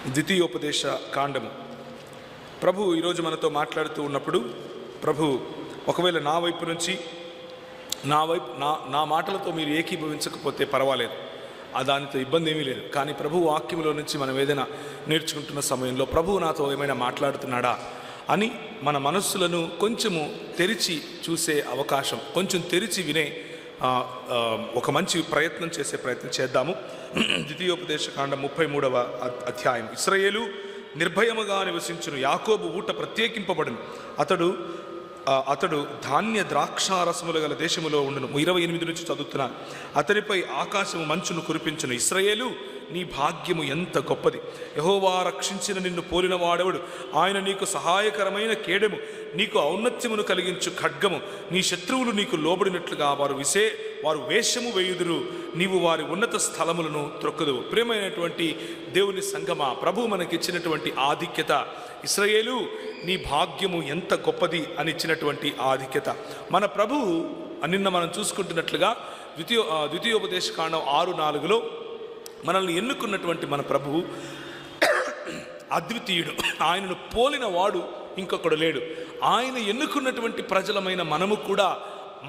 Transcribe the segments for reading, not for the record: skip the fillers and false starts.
ద్వితీయోపదేశ కాండము. ప్రభు ఈరోజు మనతో మాట్లాడుతూ ఉన్నప్పుడు ప్రభు ఒకవేళ నా వైపు నుంచి నా మాటలతో మీరు ఏకీభవించకపోతే పర్వాలేదు, దానితో ఇబ్బంది ఏమీ లేదు. కానీ ప్రభు వాక్యంలో నుంచి మనం ఏదైనా నేర్చుకుంటున్న సమయంలో ప్రభువు నాతో ఏమైనా మాట్లాడుతున్నాడా అని మన మనస్సులను కొంచెము తెరిచి చూసే అవకాశం, కొంచెం తెరిచి వినే ఒక మంచి ప్రయత్నం చేసే ప్రయత్నం చేద్దాము. ద్వితీయోపదేశ కాండం 33వ అధ్యాయం. ఇశ్రాయేలు నిర్భయముగా నివసించును, యాకోబు ఊట ప్రత్యేకింపబడును, అతడు ధాన్య ద్రాక్షారసములు గల దేశములో ఉండును. 28 నుంచి చదువుతున్నాను. అతనిపై ఆకాశము మంచును కురిపించును. ఇశ్రాయేలు నీ భాగ్యము ఎంత గొప్పది! యెహోవా రక్షించిన నిన్ను పోలిన వాడెవడు? ఆయన నీకు సహాయకరమైన కేడెము, నీకు ఔన్నత్యమును కలిగించు ఖడ్గము. నీ శత్రువులు నీకు లోబడినట్లుగా వారు వేషము వేయుదురు, నీవు వారి ఉన్నత స్థలములను త్రొక్కదువు. ప్రియమైనటువంటి దేవుని సంగమా, ప్రభు మనకిచ్చినటువంటి ఆధిక్యత, ఇశ్రాయేలు నీ భాగ్యము ఎంత గొప్పది అని ఇచ్చినటువంటి ఆధిక్యత. మన ప్రభువు నిన్న మనం చూసుకుంటున్నట్లుగా ద్వితీయోపదేశ కాండం 6:4లో మనల్ని ఎన్నుకున్నటువంటి మన ప్రభువు అద్వితీయుడు, ఆయనను పోలిన వాడు ఇంకొకడు లేడు. ఆయన ఎన్నుకున్నటువంటి ప్రజలమైన మనము కూడా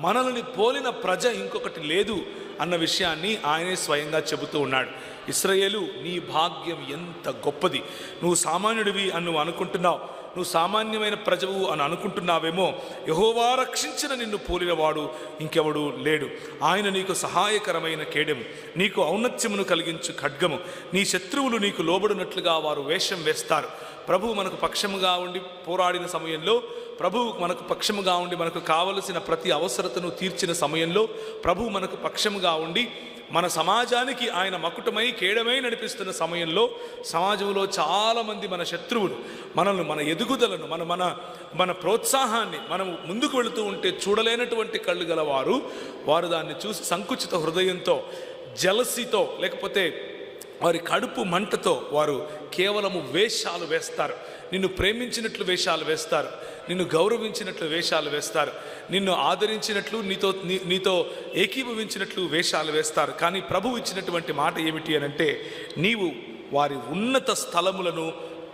మనల్ని పోలిన ప్రజ ఇంకొకటి లేదు అన్న విషయాన్ని ఆయనే స్వయంగా చెబుతూ ఉన్నాడు. ఇశ్రాయేలు నీ భాగ్యం ఎంత గొప్పది! నువ్వు సామాన్యుడివి అని నువ్వు అనుకుంటున్నావు, నువ్వు సామాన్యమైన ప్రజవు అని అనుకుంటున్నావేమో. యెహోవా రక్షించిన నిన్ను పోలినవాడు ఇంకెవడు లేడు. ఆయన నీకు సహాయకరమైన కేడెము, నీకు ఔన్నత్యమును కలిగించు ఖడ్గము. నీ శత్రువులు నీకు లోబడినట్లుగా వారు వేషం వేస్తారు. ప్రభువు మనకు పక్షముగా ఉండి పోరాడిన సమయంలో, ప్రభువు మనకు పక్షముగా ఉండి మనకు కావలసిన ప్రతి అవసరతను తీర్చిన సమయంలో, ప్రభువు మనకు పక్షముగా ఉండి మన సమాజానికి ఆయన మకుటమై కేడమై నడిపిస్తున్న సమయంలో సమాజంలో చాలామంది మన శత్రువులు మనల్ని, మన ఎదుగుదలను, మన ప్రోత్సాహాన్ని మనం ముందుకు వెళుతూ ఉంటే చూడలేనటువంటి కళ్ళు గలవారు వారు దాన్ని చూసి సంకుచిత హృదయంతో, జలసితో, లేకపోతే వారి కడుపు మంటతో వారు కేవలము వేషాలు వేస్తారు. నిన్ను ప్రేమించినట్లు వేషాలు వేస్తారు, నిన్ను గౌరవించినట్లు వేషాలు వేస్తారు, నిన్ను ఆదరించినట్లు, నీతో ఏకీభవించినట్లు వేషాలు వేస్తారు. కానీ ప్రభువు ఇచ్చినటువంటి మాట ఏమిటి అని అంటే, నీవు వారి ఉన్నత స్థలములను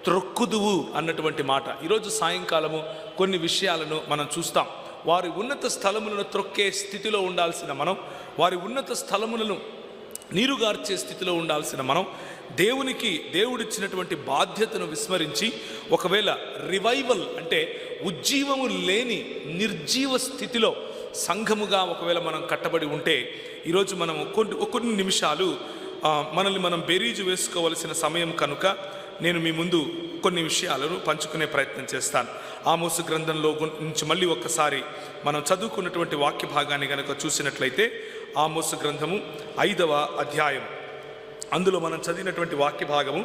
త్రొక్కుదువు అన్నటువంటి మాట. ఈరోజు సాయంకాలము కొన్ని విషయాలను మనం చూస్తాం. వారి ఉన్నత స్థలములను త్రొక్కే స్థితిలో ఉండాల్సిన మనం, వారి ఉన్నత స్థలములను నీరుగార్చే స్థితిలో ఉండాల్సిన మనం దేవుడిచ్చినటువంటి బాధ్యతను విస్మరించి, ఒకవేళ రివైవల్ అంటే ఉజ్జీవము లేని నిర్జీవ స్థితిలో సంఘముగా ఒకవేళ మనం కట్టబడి ఉంటే, ఈరోజు మనము కొన్ని నిమిషాలు మనల్ని మనం బేరీజు వేసుకోవలసిన సమయం కనుక నేను మీ ముందు కొన్ని విషయాలను పంచుకునే ప్రయత్నం చేస్తాను. ఆమోసు గ్రంథంలో నుంచి మళ్ళీ ఒక్కసారి మనం చదువుకున్నటువంటి వాక్య భాగాన్ని కనుక చూసినట్లయితే, ఆమోసు గ్రంథము 5వ అధ్యాయం, అందులో మనం చదివినటువంటి వాక్య భాగము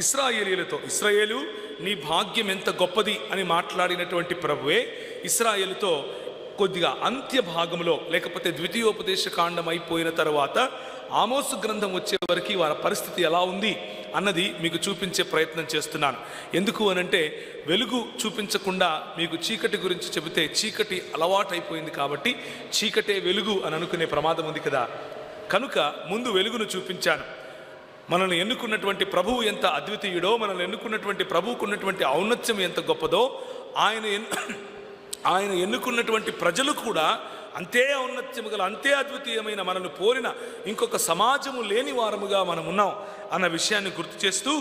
ఇశ్రాయేలు నీ భాగ్యం ఎంత గొప్పది అని మాట్లాడినటువంటి ప్రభువే ఇశ్రాయేలుతో కొద్దిగా అంత్య భాగంలో, లేకపోతే ద్వితీయోపదేశ కాండం అయిపోయిన తర్వాత ఆమోసు గ్రంథం వచ్చే వరకు వారి పరిస్థితి ఎలా ఉంది అన్నది మీకు చూపించే ప్రయత్నం చేస్తున్నాను. ఎందుకు అనంటే, వెలుగు చూపించకుండా మీకు చీకటి గురించి చెబితే చీకటి అలవాటైపోయింది కాబట్టి చీకటే వెలుగు అని అనుకునే ప్రమాదం ఉంది కదా. కనుక ముందు వెలుగును చూపించాను. మనల్ని ఎన్నుకున్నటువంటి ప్రభువు ఎంత అద్వితీయుడో, మనల్ని ఎన్నుకున్నటువంటి ప్రభువుకు ఉన్నటువంటి ఔన్నత్యం ఎంత గొప్పదో, ఆయన ఎన్నుకున్నటువంటి ప్రజలు కూడా అంతే ఔన్నత్యము గల, అంతే అద్వితీయమైన, మనల్ని పోలిన ఇంకొక సమాజము లేని వారముగా మనం ఉన్నాం అన్న విషయాన్ని గుర్తు చేస్తూ,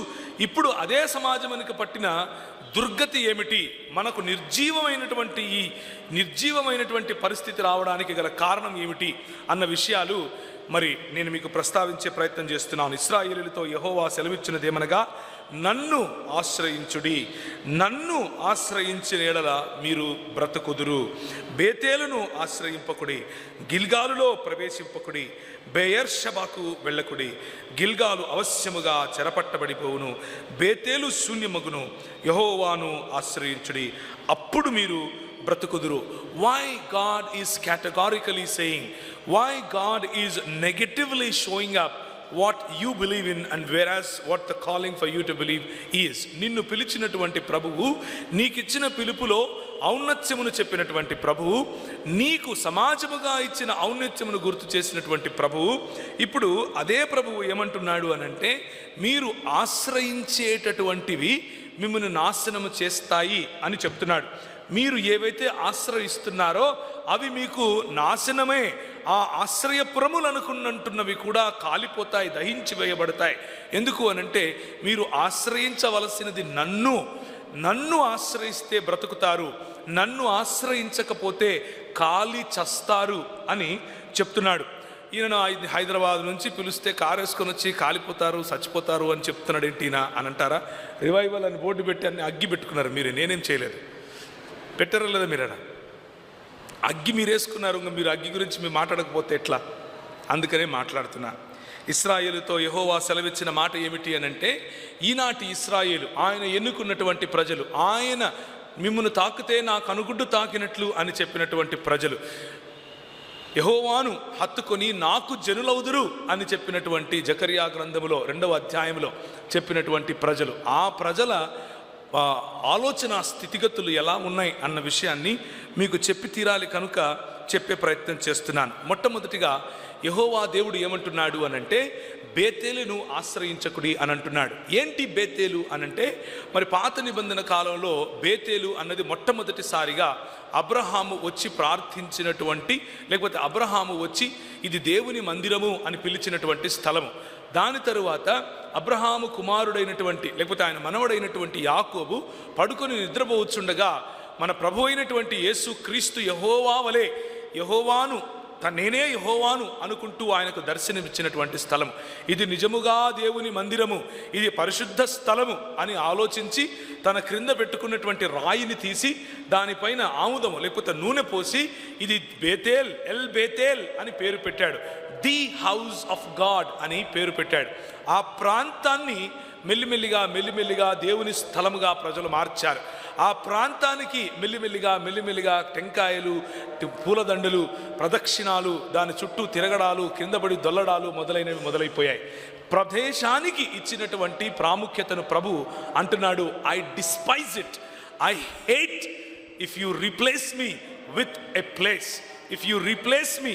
ఇప్పుడు అదే సమాజానికి పట్టిన దుర్గతి ఏమిటి, మనకు నిర్జీవమైనటువంటి పరిస్థితి రావడానికి గల కారణం ఏమిటి అన్న విషయాలు మరి నేను మీకు ప్రస్తావించే ప్రయత్నం చేస్తున్నాను. ఇశ్రాయేలుతో యెహోవా సెలవిచ్చినదేమనగా, నన్ను ఆశ్రయించుడి, నన్ను ఆశ్రయించిన ఎడల మీరు బ్రతుకుదురు. బేతేలును ఆశ్రయింపకుడి, గిల్గాలులో ప్రవేశింపకుడి, బెయేర్షెబాకు వెళ్ళకుడి. గిల్గాలు అవశ్యముగా చెరపట్టబడిపోవును, బేతేలు శూన్యమగును. యెహోవాను ఆశ్రయించుడి, అప్పుడు మీరు బ్రతుకుదురు. Why God is categorically saying, why God is negatively showing up what you believe in and వేరాస్ what the calling for you to believe is. నిన్ను పిలిచినటువంటి ప్రభువు, నీకిచ్చిన పిలుపులో ఔన్నత్యమును చెప్పినటువంటి ప్రభువు, నీకు సమాజముగా ఇచ్చిన ఔన్నత్యమును గుర్తు చేసినటువంటి ప్రభువు, ఇప్పుడు అదే ప్రభువు ఏమంటున్నాడు అనంటే, మీరు ఆశ్రయించేటటువంటివి మిమ్మల్ని నాశనము చేస్తాయి అని చెప్తున్నాడు. మీరు ఏవైతే ఆశ్రయిస్తున్నారో అవి మీకు నాశనమే. ఆ ఆశ్రయపురములు అనుకున్నట్టున్నవి కూడా కాలిపోతాయి, దహించి వేయబడతాయి. ఎందుకు అనంటే, మీరు ఆశ్రయించవలసినది నన్ను ఆశ్రయిస్తే బ్రతుకుతారు, నన్ను ఆశ్రయించకపోతే కాలి చస్తారు అని చెప్తున్నాడు. ఈయన హైదరాబాద్ నుంచి పిలిస్తే కారు వేసుకొని వచ్చి కాలిపోతారు, చచ్చిపోతారు అని చెప్తున్నాడు ఏంటినా అని అంటారా? రివైవల్ అని బోర్డు పెట్టి అన్ని అగ్గి పెట్టుకున్నారు. మీరు, నేనేం చేయలేదు. పెట్టారా లేదా? మీరేనా అగ్గి మీరు వేసుకున్నారు. ఇంకా మీరు అగ్గి గురించి మీరు మాట్లాడకపోతే ఎట్లా? అందుకనే మాట్లాడుతున్నా. ఇశ్రాయేలుతో యెహోవా సెలవిచ్చిన మాట ఏమిటి అనంటే, ఈనాటి ఇశ్రాయేలు, ఆయన ఎన్నుకున్నటువంటి ప్రజలు, ఆయన మిమ్మును తాకితే నాకు అనుగుడ్డు తాకినట్లు అని చెప్పినటువంటి ప్రజలు, యెహోవాను హత్తుకొని నాకు జనులవుదురు అని చెప్పినటువంటి జకర్యా గ్రంథములో 2వ అధ్యాయంలో చెప్పినటువంటి ప్రజలు, ఆ ప్రజల ఆలోచన స్థితిగతులు ఎలా ఉన్నాయి అన్న విషయాన్ని మీకు చెప్పి తీరాలి కనుక చెప్పే ప్రయత్నం చేస్తున్నాను. మొట్టమొదటిగా యెహోవా దేవుడు ఏమంటున్నాడు అనంటే, బేతేలును ఆశ్రయించకుడి అని అంటున్నాడు. ఏంటి బేతేలు అనంటే, మరి పాత నిబంధన కాలంలో బేతేలు అన్నది మొట్టమొదటిసారిగా అబ్రహాము వచ్చి ప్రార్థించినటువంటి, లేకపోతే అబ్రహాము వచ్చి ఇది దేవుని మందిరము అని పిలిచినటువంటి స్థలము. దాని తరువాత అబ్రహాము కుమారుడైనటువంటి, లేకపోతే ఆయన మనవడైనటువంటి యాకోబు పడుకొని నిద్రపోవచ్చుండగా మన ప్రభు అయినటువంటి యేసు క్రీస్తు యెహోవా వలె, యెహోవాను నేనే యెహోవాను అనుకుంటూ ఆయనకు దర్శనమిచ్చినటువంటి స్థలం. ఇది నిజముగా దేవుని మందిరము, ఇది పరిశుద్ధ స్థలము అని ఆలోచించి తన క్రింద పెట్టుకున్నటువంటి రాయిని తీసి దానిపైన ఆముదము లేకపోతే నూనె పోసి ఇది బేతేల్, ఎల్ బేతేల్ అని పేరు పెట్టాడు. ది హౌస్ ఆఫ్ గాడ్ అని పేరు పెట్టాడు. ఆ ప్రాంతాన్ని మెల్లిమెల్లిగా దేవుని స్థలముగా ప్రజలు మార్చారు. ఆ ప్రాంతానికి మెల్లిమెల్లిగా టెంకాయలు, పూలదండలు, ప్రదక్షిణాలు, దాని చుట్టూ తిరగడాలు, కిందపడి దొల్లడాలు మొదలైనవి మొదలైపోయాయి. ప్రదేశానికి ఇచ్చినటువంటి ప్రాముఖ్యతను ప్రభు అంటున్నాడు, I despise it, I hate if you replace me with a place. If you replace me,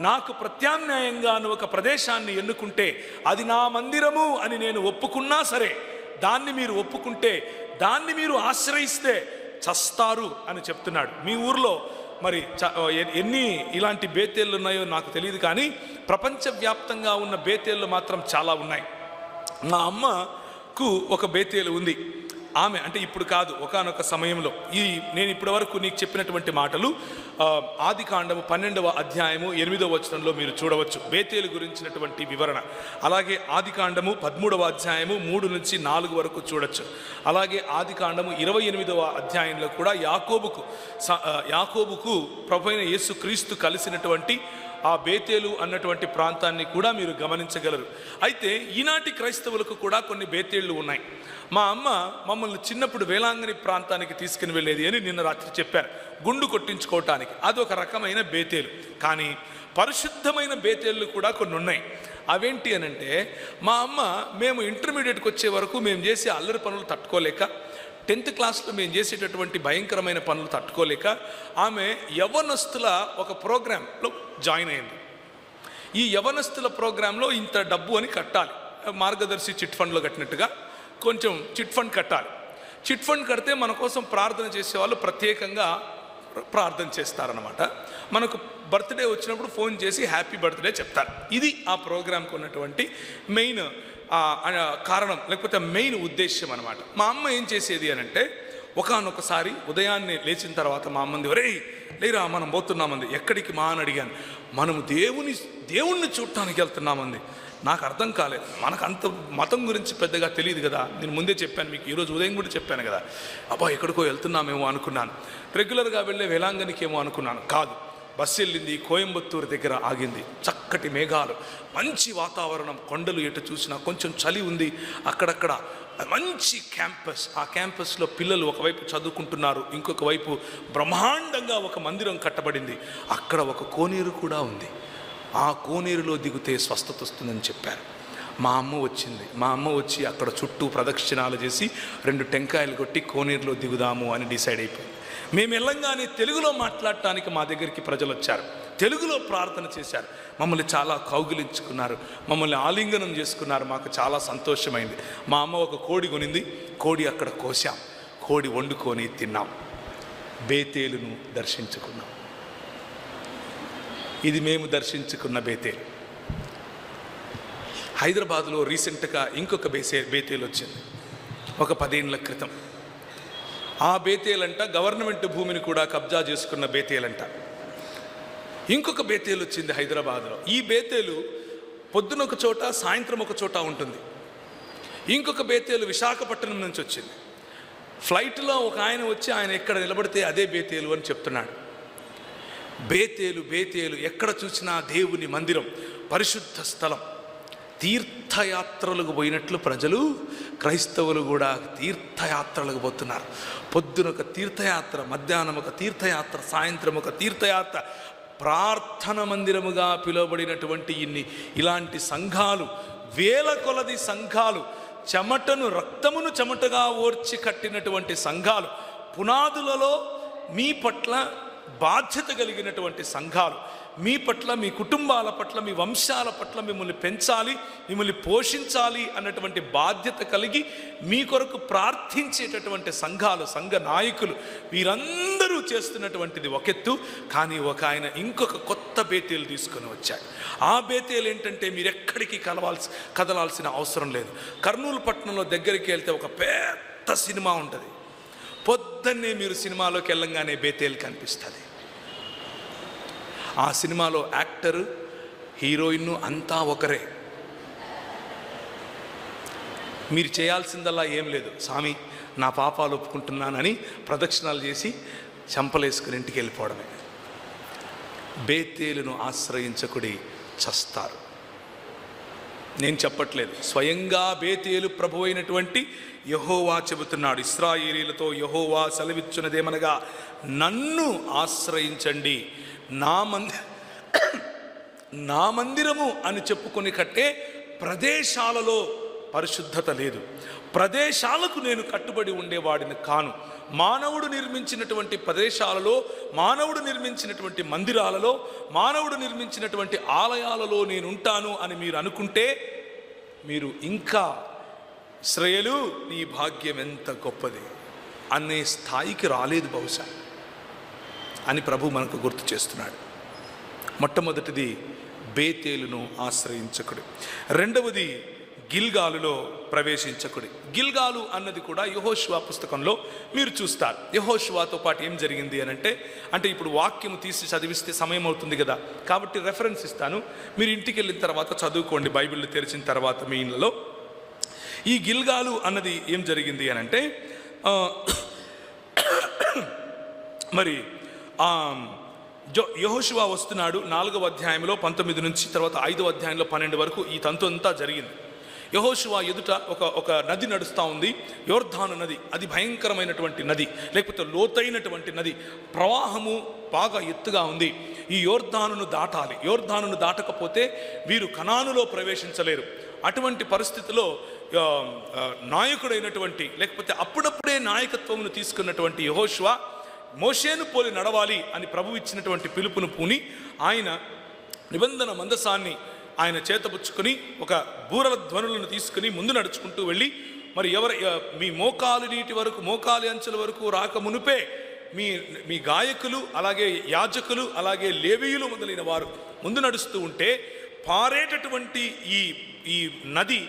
నాకు ప్రత్యామ్నాయంగా ఒక ప్రదేశాన్ని ఎన్నుకుంటే, అది నా మందిరము అని నేను ఒప్పుకున్నా సరే, దాన్ని మీరు ఒప్పుకుంటే, దాన్ని మీరు ఆశ్రయిస్తే చస్తారు అని చెప్తున్నాడు. మీ ఊర్లో మరి ఎన్ని ఇలాంటి బేతేళ్ళు ఉన్నాయో నాకు తెలియదు, కానీ ప్రపంచవ్యాప్తంగా ఉన్న బేతేళ్ళు మాత్రం చాలా ఉన్నాయి. మా అమ్మకు ఒక బేతేలు ఉంది. ఆమె అంటే ఇప్పుడు కాదు, ఒకానొక సమయంలో, నేను ఇప్పటి వరకు నీకు చెప్పినటువంటి మాటలు ఆదికాండము 12వ అధ్యాయము 8వ వచనంలో మీరు చూడవచ్చు బేతేలు గురించినటువంటి వివరణ. అలాగే ఆదికాండము 13వ అధ్యాయము 3 నుంచి 4 వరకు చూడొచ్చు. అలాగే ఆదికాండము 28వ అధ్యాయంలో కూడా యాకోబుకు ప్రభువైన యేసు క్రీస్తు కలిసినటువంటి ఆ బేతేలు అన్నటువంటి ప్రాంతాన్ని కూడా మీరు గమనించగలరు. అయితే ఈనాటి క్రైస్తవులకు కూడా కొన్ని బేతేళ్ళు ఉన్నాయి. మా అమ్మ మమ్మల్ని చిన్నప్పుడు వేలాంగని ప్రాంతానికి తీసుకుని వెళ్ళేది అని నిన్న రాత్రి చెప్పారు, గుండు కొట్టించుకోవటానికి. అదొక రకమైన బేతేలు. కానీ పరిశుద్ధమైన బేతేళ్ళు కూడా కొన్ని ఉన్నాయి. అవేంటి అనంటే, మా అమ్మ మేము ఇంటర్మీడియట్కి వచ్చే వరకు మేము చేసే అల్లరి పనులు తట్టుకోలేక, 10th క్లాస్లో మేము చేసేటటువంటి భయంకరమైన పనులు తట్టుకోలేక ఆమె యవ్వనస్తుల ఒక ప్రోగ్రాంలో జాయిన్ అయింది. ఈ యవ్వనస్తుల ప్రోగ్రాంలో ఇంత డబ్బు అని కట్టాలి, మార్గదర్శి చిట్ ఫండ్లో కట్టినట్టుగా కొంచెం చిట్ ఫండ్ కట్టాలి. చిట్ ఫండ్ కడితే మన కోసం ప్రార్థన చేసేవాళ్ళు ప్రత్యేకంగా ప్రార్థన చేస్తారనమాట. మనకు బర్త్డే వచ్చినప్పుడు ఫోన్ చేసి హ్యాపీ బర్త్డే చెప్తారు. ఇది ఆ ప్రోగ్రాంకి ఉన్నటువంటి మెయిన్ కారణం, లేకపోతే మెయిన్ ఉద్దేశ్యం అనమాట. మా అమ్మ ఏం చేసేది అని అంటే, ఒకానొకసారి ఉదయాన్నే లేచిన తర్వాత మా అమ్మంది, ఒరేయ్ లేరా మనం పోతున్నామంది. ఎక్కడికి మా అని అడిగాను. మనము దేవుణ్ణి చూడటానికి వెళ్తున్నామంది. నాకు అర్థం కాలేదు, మనకు అంత మతం గురించి పెద్దగా తెలియదు కదా. నేను ముందే చెప్పాను మీకు, ఈరోజు ఉదయం కూడా చెప్పాను కదా. అబ్బా ఎక్కడికో వెళ్తున్నామేమో అనుకున్నాను, రెగ్యులర్గా వెళ్ళే వేలాంగనికి ఏమో అనుకున్నాను. కాదు, బస్సు వెళ్ళింది, కోయంబత్తూరు దగ్గర ఆగింది. చక్కటి మేఘాలు, మంచి వాతావరణం, కొండలు ఎటు చూసినా, కొంచెం చలి ఉంది అక్కడక్కడ. మంచి క్యాంపస్, ఆ క్యాంపస్లో పిల్లలు ఒకవైపు చదువుకుంటున్నారు, ఇంకొక వైపు బ్రహ్మాండంగా ఒక మందిరం కట్టబడింది. అక్కడ ఒక కోనేరు కూడా ఉంది. ఆ కోనేరులో దిగితే స్వస్థత వస్తుందని చెప్పారు. మా అమ్మ వచ్చింది. మా అమ్మ వచ్చి అక్కడ చుట్టూ ప్రదక్షిణాలు చేసి 2 టెంకాయలు కొట్టి కోనేరులో దిగుదాము అని డిసైడ్ అయిపోయింది. మేము వెళ్ళంగానే తెలుగులో మాట్లాడటానికి మా దగ్గరికి ప్రజలు వచ్చారు, తెలుగులో ప్రార్థన చేశారు, మమ్మల్ని చాలా కౌగిలించుకున్నారు, మమ్మల్ని ఆలింగనం చేసుకున్నారు. మాకు చాలా సంతోషమైంది. మా అమ్మ ఒక కోడి కొనింది, కోడి అక్కడ కోసాం, కోడి వండుకొని తిన్నాం, బేతేలును దర్శించుకున్నాం. ఇది మేము దర్శించుకున్న బేతేలు. హైదరాబాద్లో రీసెంట్గా ఇంకొక బేతేలు వచ్చింది, ఒక 10 ఏళ్ల క్రితం. ఆ బేతేలంట గవర్నమెంట్ భూమిని కూడా కబ్జా చేసుకున్న బేతేలంట. ఇంకొక బేతేలు వచ్చింది హైదరాబాద్లో. ఈ బేతేలు పొద్దున ఒక చోట, సాయంత్రం ఒక చోట ఉంటుంది. ఇంకొక బేతేలు విశాఖపట్నం నుంచి వచ్చింది. ఫ్లైట్లో ఒక ఆయన వచ్చి ఆయన ఎక్కడ నిలబడితే అదే బేతేలు అని చెప్తున్నాడు. బేతేలు బేతేలు ఎక్కడ చూసినా దేవుని మందిరం, పరిశుద్ధ స్థలం. తీర్థయాత్రలకు పోయినట్లు ప్రజలు, క్రైస్తవులు కూడా తీర్థయాత్రలకు పోతున్నారు. పొద్దున ఒక తీర్థయాత్ర, మధ్యాహ్నం ఒక తీర్థయాత్ర, సాయంత్రం ఒక తీర్థయాత్ర. ప్రార్థన మందిరముగా పిలువబడినటువంటి ఇలాంటి సంఘాలు, వేల కొలది సంఘాలు, చెమటను రక్తమును చెమటగా ఓర్చి కట్టినటువంటి సంఘాలు, పునాదులలో మీ పట్ల బాధ్యత కలిగినటువంటి సంఘాలు, మీ పట్ల, మీ కుటుంబాల పట్ల, మీ వంశాల పట్ల మిమ్మల్ని పెంచాలి, మిమ్మల్ని పోషించాలి అన్నటువంటి బాధ్యత కలిగి మీ కొరకు ప్రార్థించేటటువంటి సంఘాలు, సంఘ నాయకులు, వీరందరూ చేస్తున్నటువంటిది ఒక ఎత్తు. కానీ ఒక ఆయన ఇంకొక కొత్త బేతేలు తీసుకొని వచ్చాడు. ఆ బేతేలు ఏంటంటే మీరు ఎక్కడికి కదలాల్సిన అవసరం లేదు. కర్నూలు పట్టణంలో దగ్గరికి వెళ్తే ఒక పెద్ద సినిమా ఉంటుంది. పొద్దున్నే మీరు సినిమాలోకి వెళ్ళంగానే బేతేలు కనిపిస్తుంది. ఆ సినిమాలో యాక్టరు, హీరోయిన్ అంతా ఒకరే. మీరు చేయాల్సిందల్లా ఏం లేదు, స్వామి నా పాపాలు ఒప్పుకుంటున్నానని ప్రదక్షిణాలు చేసి చంపలేసుకుని ఇంటికి వెళ్ళిపోవడమే. బేతేలును ఆశ్రయించకుడి, చస్తారు. నేను చెప్పట్లేదు, స్వయంగా బేతేలు ప్రభు అయినటువంటి యెహోవా చెబుతున్నాడు. ఇశ్రాయేలీయులతో యెహోవా సెలవిచ్చున్నదేమనగా, నన్ను ఆశ్రయించండి, నా మందిరము అని చెప్పుకొని కట్టే ప్రదేశాలలో పరిశుద్ధత లేదు. ప్రదేశాలకు నేను కట్టుబడి ఉండేవాడిని కాను. మానవుడు నిర్మించినటువంటి ప్రదేశాలలో, మానవుడు నిర్మించినటువంటి మందిరాలలో, మానవుడు నిర్మించినటువంటి ఆలయాలలో నేను ఉంటాను అని మీరు అనుకుంటే మీరు ఇంకా శ్రేయలు, నీ భాగ్యం ఎంత గొప్పది అనే స్థాయికి రాలేదు బహుశా అని ప్రభు మనకు గుర్తు చేస్తున్నాడు. మొట్టమొదటిది బేతేలును ఆశ్రయించకుడు. రెండవది గిల్గాలులో ప్రవేశించకుడు. గిల్గాలు అన్నది కూడా యెహోషువ పుస్తకంలో మీరు చూస్తారు. యెహోషువతో పాటు ఏం జరిగింది అని అంటే ఇప్పుడు వాక్యము తీసి చదివిస్తే సమయం అవుతుంది కదా, కాబట్టి రెఫరెన్స్ ఇస్తాను. మీరు ఇంటికి వెళ్ళిన తర్వాత చదువుకోండి, బైబిల్ తెరిచిన తర్వాత మీ ఇళ్ళలో. ఈ గిల్గాలు అన్నది ఏం జరిగింది అని అంటే, మరి యెహోషువ వస్తున్నాడు. 4వ అధ్యాయంలో 19 నుంచి తర్వాత 5వ అధ్యాయంలో 12 వరకు ఈ తంతు అంతా జరిగింది. యెహోషువ ఎదుట ఒక నది నడుస్తూ ఉంది, యోర్దాను నది. అది భయంకరమైనటువంటి నది, లేకపోతే లోతైనటువంటి నది. ప్రవాహము బాగా ఎత్తుగా ఉంది. ఈ యోర్దానును దాటాలి. యోర్దానును దాటకపోతే వీరు కనానులో ప్రవేశించలేరు. అటువంటి పరిస్థితిలో నాయకుడైనటువంటి, లేకపోతే అప్పుడప్పుడే నాయకత్వమును తీసుకున్నటువంటి యెహోషువ మోషేను పోలి నడవాలి అని ప్రభు ఇచ్చినటువంటి పిలుపును పూని ఆయన నిబంధన మందసాన్ని ఆయన చేతపుచ్చుకొని ఒక బూరల ధ్వనులను తీసుకుని ముందు నడుచుకుంటూ వెళ్ళి, మరి మీ మోకాలు నీటి వరకు, మోకాలి అంచుల వరకు రాక మునుపే మీ గాయకులు, అలాగే యాజకులు, అలాగే లేవీయులు మొదలైన వారు ముందు నడుస్తూ ఉంటే పారేటటువంటి ఈ నది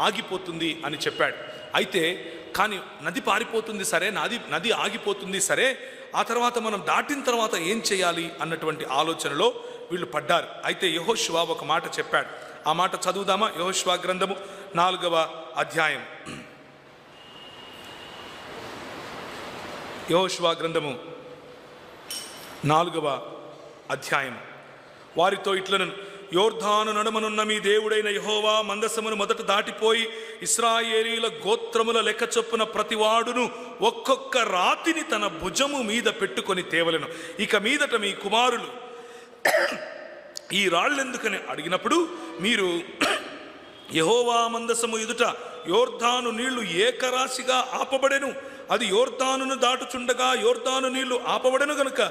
ఆగిపోతుంది అని చెప్పాడు. అయితే కానీ నది పారిపోతుంది సరే, నది ఆగిపోతుంది సరే, ఆ తర్వాత మనం దాటిన తర్వాత ఏం చేయాలి అన్నటువంటి ఆలోచనలో వీళ్ళు పడ్డారు. అయితే యెహోషువ ఒక మాట చెప్పాడు. ఆ మాట చదువుదామా? యెహోషువ గ్రంథము 4వ అధ్యాయం. యెహోషువ గ్రంథము 4వ అధ్యాయం. వారితో ఇట్లను, యోర్దాను నడుమనున్న మీ దేవుడైన యెహోవా మందసమును మొదట దాటిపోయి ఇశ్రాయేలీల గోత్రముల లెక్క చొప్పున ప్రతివాడును ఒక్కొక్క రాతిని తన భుజము మీద పెట్టుకొని తేవలెను. ఇక మీదట మీ కుమారులు ఈ రాళ్ళు ఎందుకని అడిగినప్పుడు మీరు యెహోవా మందసము ఎదుట యోర్దాను నీళ్లు ఏకరాశిగా ఆపబడెను, అది యోర్దానును దాటుచుండగా యోర్దాను నీళ్లు ఆపబడెను గనుక